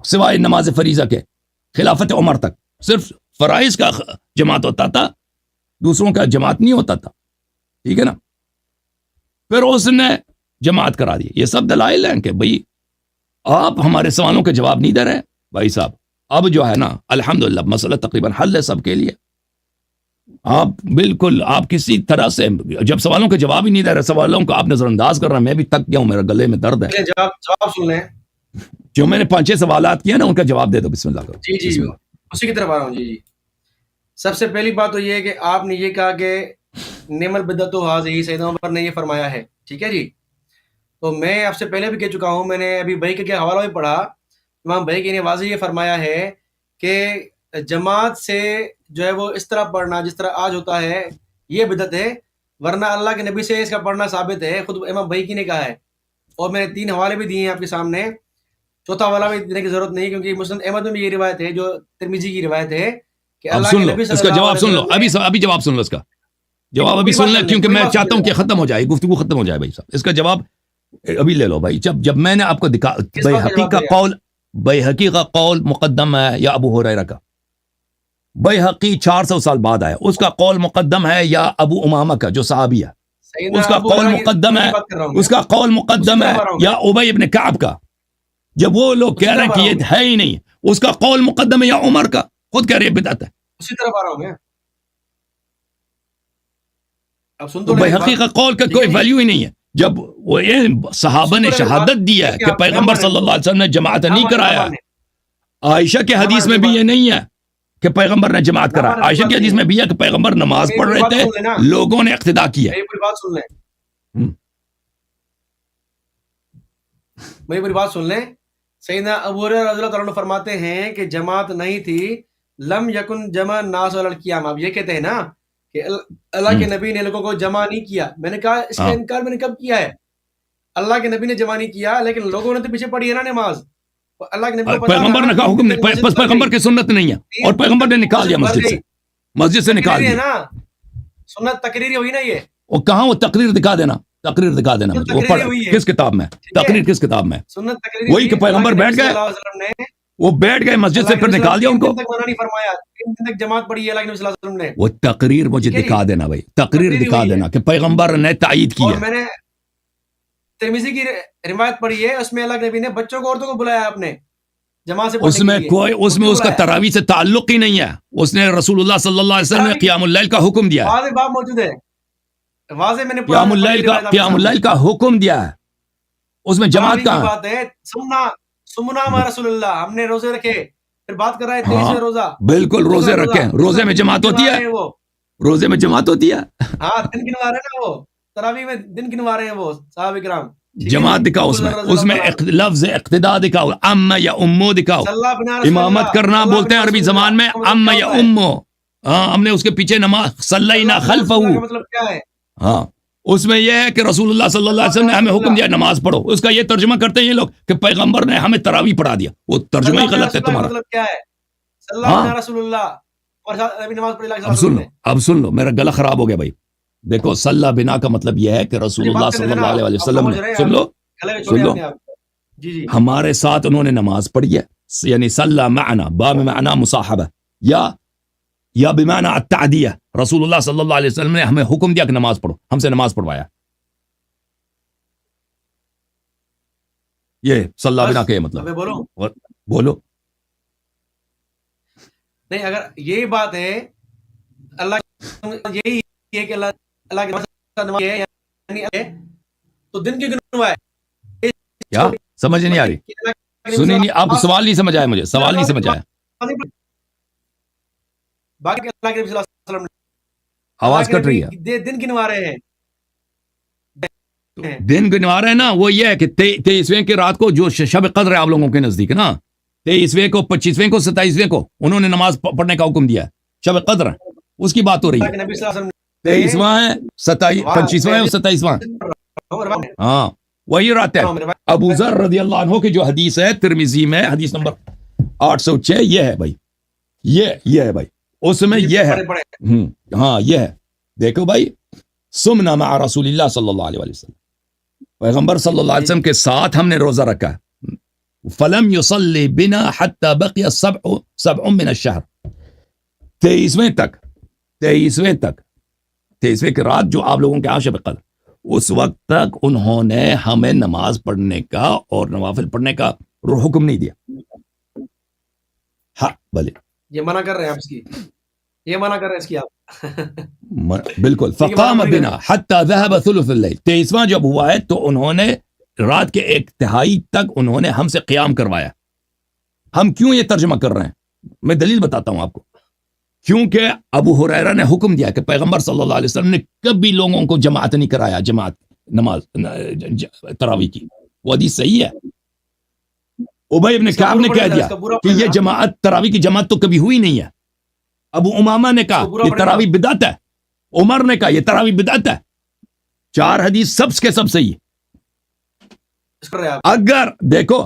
سوائے نماز فریضہ کے خلافت عمر تک. صرف فرائض کا جماعت ہوتا تھا، دوسروں کا جماعت نہیں ہوتا تھا. ٹھیک ہے نا؟ پھر اس نے جماعت کرا دی. یہ سب دلائل ہیں کہ بھئی آپ ہمارے سوالوں کے جواب نہیں دے رہے بھائی صاحب. اب جو ہے نا الحمدللہ مسئلہ تقریباً حل ہے سب کے لیے. آپ بالکل آپ کسی طرح سے جب سوالوں کے جواب ہی نہیں دے رہے، سوالوں کو آپ نظر انداز کر رہے ہیں، میں بھی تک گیا ہوں، میرے گلے میں درد ہے. جواب سن لیں. جو میں نے 5-6 سوالات کیے نا ان کا جواب دے دو. بسم اللہ کرو. جی اسی کی طرف آ رہا ہوں. جی سب سے پہلی بات تو یہ ہے کہ آپ نے یہ کہا کہ نعم البدعۃ ھذہ، سیدنا عمر نے یہ فرمایا ہے. ٹھیک ہے جی. تو میں آپ سے پہلے بھی کہہ چکا ہوں، میں نے ابھی بھائی کے حوالہ بھی پڑھا، امام بھائی کی نے واضح یہ فرمایا ہے کہ جماعت سے جو ہے وہ اس طرح پڑھنا جس طرح آج ہوتا ہے یہ بدعت ہے، ورنہ اللہ کے نبی سے اس کا پڑھنا ثابت ہے. خود امام بھائی کی نے کہا ہے. اور میں نے 3 حوالے بھی دیے ہیں آپ کے سامنے، چوتھا حوالہ بھی دینے کی ضرورت نہیں کیونکہ مسند احمد میں بھی یہ روایت ہے جو ترمذی کی روایت ہے کہ اللہ کے نبی اس کا جواب سن لو. ابھی جواب سن لو. اس کا جواب ابھی سن لیں کیونکہ میں چاہتا ہوں کہ ختم ہو جائے، گفتگو ختم ہو جائے بھائی صاحب. اس کا جواب ابھی لے لو بھائی. جب میں نے آپ کو دکھا بیہقی کا قول مقدم ہے یا ابو ہریرہ کا؟ بیہقی 400 سال بعد آیا، اس کا قول مقدم ہے یا ابو امامہ کا جو صحابی ہے اس کا قول مقدم ہے، اس کا قول مقدم ہے یا ابی ابن کعب کا؟ جب وہ لوگ کہہ رہے ہیں کہ یہ ہے ہی نہیں، اس کا قول مقدم ہے یا عمر کا؟ خود کہہ رہے ہیں بدعت ہے. اسی طرف آ رہا ہوں میں. اب سن تو بیہقی کا قول کا کوئی ویلیو ہی نہیں ہے. جب وہ صحابہ نے شہادت دی ہے کہ پیغمبر صلی اللہ علیہ وسلم نے جماعت نہیں کرایا. عائشہ کے حدیث میں بھی یہ نہیں ہے کہ پیغمبر نے جماعت کرایا. عائشہ کی حدیث میں بھی ہے کہ پیغمبر نماز پڑھ رہے تھے، لوگوں نے اقتدا کیا. میری پوری بات سن لیں. سیدنا ابو ہریرہ رضی اللہ تعالیٰ عنہ فرماتے ہیں کہ جماعت نہیں تھی، لم یکن جمع الناس علی القیام. اب یہ کہتے ہیں نا کہ اللہ کے نبی نے لوگوں کو جمع نہیں کیا. میں نے کہا اس کا انکار میں نے کب کیا ہے؟ اللہ کے نبی نے جمع نہیں کیا، لیکن لوگوں نے تو پیچھے پڑھی ہے نا نماز. اللہ کے نبی پیغمبر نے کہا حکم نہیں، بس پیغمبر کی سنت نہیں ہے اور پیغمبر نے نکال دیا مسجد سے نکال دیا نا. سنت تقریری ہوئی نا. یہ وہ کہاں وہ تقریر دکھا دینا مجھے. وہ پڑھ کس کتاب میں تقریر، کس کتاب میں؟ وہی کہ پیغمبر بیٹھ گئے، وہ بیٹھ گئے مسجد سے، پھر نکال دیا ان کو. جماعت پڑھی ہے اللہ کے نبی صلی اللہ علیہ وسلم نے. وہ تقریر مجھے دکھا دینا بھائی، تقریر دکھا دینا کہ پیغمبر نے تائید کی ہے. میں نے ترمذی کی روایت پڑھی ہے، اس میں اللہ کے نبی نے بچوں کو عورتوں کو بلایا اپنے جماعت سے. اس میں اس کا تراویح سے تعلق ہی نہیں ہے. اس نے رسول اللہ صلی اللہ علیہ وسلم نے قیام اللیل کا حکم دیا ہے. واضح باب موجود ہے، واضح میں نے قیام اللیل کا حکم دیا ہے. اس میں جماعت کا بات ہے. سمنا ما رسول اللہ، ہم نے روزے رکھے. پھر بات کر رہا ہے 23 روزہ. بالکل روزے رکھے، روزے میں جماعت ہوتی ہے، روزے میں جماعت ہوتی ہے. ہاں دن گنوا رہے ہیں نا، وہ تراویح میں دن گنوا رہے ہیں وہ صحابہ کرام. جماعت دکھاؤ، اس میں لفظ اقتداء دکھاؤ، ام یا امو دکھاؤ. امامت کرنا بولتے ہیں عربی زبان میں ام یا امو. ہاں ہم نے اس کے پیچھے نماز صلینا خلفہ. مطلب کیا ہے؟ ہاں اس میں یہ ہے کہ رسول اللہ صلی اللہ علیہ وسلم نے ہمیں حکم دیا نماز پڑھو. اس کا یہ ترجمہ کرتے ہیں یہ لوگ کہ پیغمبر نے ہمیں تراویح پڑھا دیا. وہ ترجمہ ہی غلط ہے تمہارا. مطلب کیا ہے؟ صلی اللہ علیہ رسول اللہ اور نبی نماز پڑھی. اب سن لو میرا گلا خراب ہو گیا بھائی. دیکھو صلی بنا کا مطلب یہ ہے کہ رسول اللہ صلی اللہ علیہ وسلم نے، سن لو ہمارے ساتھ انہوں نے نماز پڑھی ہے. یعنی صلی معنا، با میں معنی مصاحبہ یا بمعنی التعدیہ. رسول اللہ صلی اللہ علیہ وسلم نے ہمیں حکم دیا کہ نماز پڑھو، ہم سے نماز پڑھوایا. یہ صلی بس بنا کے مطلب ابھی بولو بولو. نہیں، اگر یہی بات ہے اللہ یہی ہے کہ اللہ کے نماز ہے یعنی تو دن کی گنوا ہے کیا سمجھ نہیں آ رہی؟ سنی نہیں آپ سوال نہیں سمجھ آیا مجھے سوال نہیں سمجھ آیا. باقی اللہ کے نبی صلی اللہ علیہ وسلم آواز کٹ رہی ہے. دن گنوا رہے ہیں دن گنوا رہے ہیں نا وہ یہ ہے کہ 23ویں کی رات کو جو شب قدر ہے آپ لوگوں کے نزدیک نا 23ویں کو 25ویں کو 27ویں کو انہوں نے نماز پڑھنے کا حکم دیا ہے شب قدر اس کی بات ہو رہی ہے. 23واں ہے 25واں ہے 27واں ہاں وہی رات ہے. ابو ذر رضی اللہ عنہ کی جو حدیث ہے ترمذی میں حدیث نمبر 806 یہ ہے بھائی یہ ہے بھائی اس میں یہ ہے ہاں یہ ہے دیکھو بھائی سمنا مع رسول اللہ صلی اللہ علیہ وسلم پیغمبر صلی اللہ علیہ وسلم کے ساتھ ہم نے روزہ رکھا فلم يصلي بنا حتى بقي سبع من الشهر 23ویں کی رات جو آپ لوگوں کے یہاں شب قدر اس وقت تک انہوں نے ہمیں نماز پڑھنے کا اور نوافل پڑھنے کا حکم نہیں دیا. ہاں بھلے یہ منع کر رہے ہیں آپ اس کی یہ منع کر رہے ہیں اس کی آپ بالکل فقام بنا حتى ذهب ثلث الليل 23واں جب ہوا ہے تو انہوں نے رات کے 1/3 تک انہوں نے ہم سے قیام کروایا. ہم کیوں یہ ترجمہ کر رہے ہیں میں دلیل بتاتا ہوں آپ کو. کیونکہ ابو ہریرہ نے حکم دیا کہ پیغمبر صلی اللہ علیہ وسلم نے کبھی لوگوں کو جماعت نہیں کرایا جماعت نماز تراویح کی وہ حدیث صحیح ہے. ابی بن کعب نے کہہ دیا کہ یہ جماعت تراویح کی جماعت تو کبھی ہوئی نہیں ہے. ابو امامہ نے کہا یہ تراویح بدعت ہے. عمر نے کہا یہ تراویح بدعت ہے. 4 حدیث سب کے سب صحیح ہے. اگر دیکھو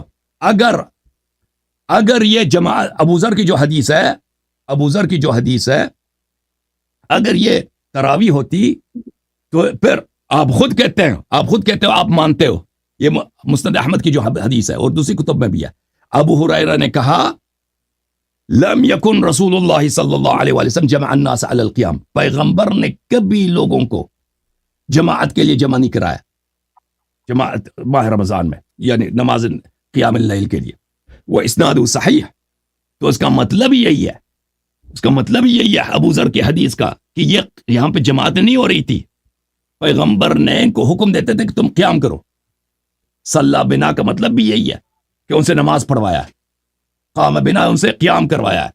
اگر یہ جماعت ابو ذر کی جو حدیث ہے اگر یہ تراویح ہوتی تو پھر آپ خود کہتے ہو آپ مانتے ہو یہ مسند احمد کی جو حدیث ہے اور دوسری کتب میں بھی ہے. ابو ہریرہ نے کہا لم یکن رسول اللہ صلی اللہ علیہ وسلم جمع الناس علی القیام پیغمبر نے کبھی لوگوں کو جماعت کے لیے جمع نہیں کرایا جماعت ماہ رمضان میں یعنی نماز قیام اللیل کے لیے. وہ اسناد صحیح تو اس کا مطلب یہی ہے ابو ذر کی حدیث کا کہ یہ یہاں پہ جماعت نہیں ہو رہی تھی. پیغمبر نے ان کو حکم دیتے تھے کہ تم قیام کرو. صلی بنا کا مطلب بھی یہی ہے کہ ان سے نماز پڑھوایا ہے. قام بنا ان سے قیام کروایا ہے.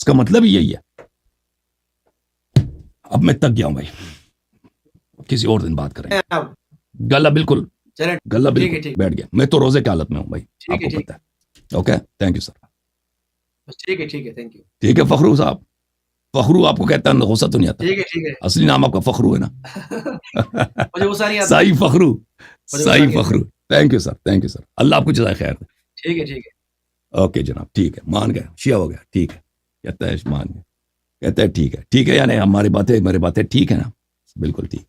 اس کا مطلب ہی یہی ہے. اب میں تک گیا ہوں بھائی کسی اور دن بات کریں. گلا بالکل بیٹھ گیا. میں تو روزے کی حالت میں ہوں بھائی آپ کو پتہ ہے. Okay thank you sir. ٹھیک ہے تھینک یو. ٹھیک ہے فخرو صاحب. فخرو آپ کو کہتا ہے غصہ تو نہیں آتا. ٹھیک ہے اصلی نام آپ کا فخرو ہے نا. مجھے غصہ نہیں آتا. صحیح فخرو. Thank you sir. اللہ آپ کو جزائے خیر دے. ٹھیک ہے اوکے جناب ٹھیک ہے مان گئے شیعہ ہو گیا ٹھیک ہے کہتا ہے مان گئے کہتا ہے ٹھیک ہے یعنی ہماری باتیں ٹھیک ہے نا بالکل ٹھیک.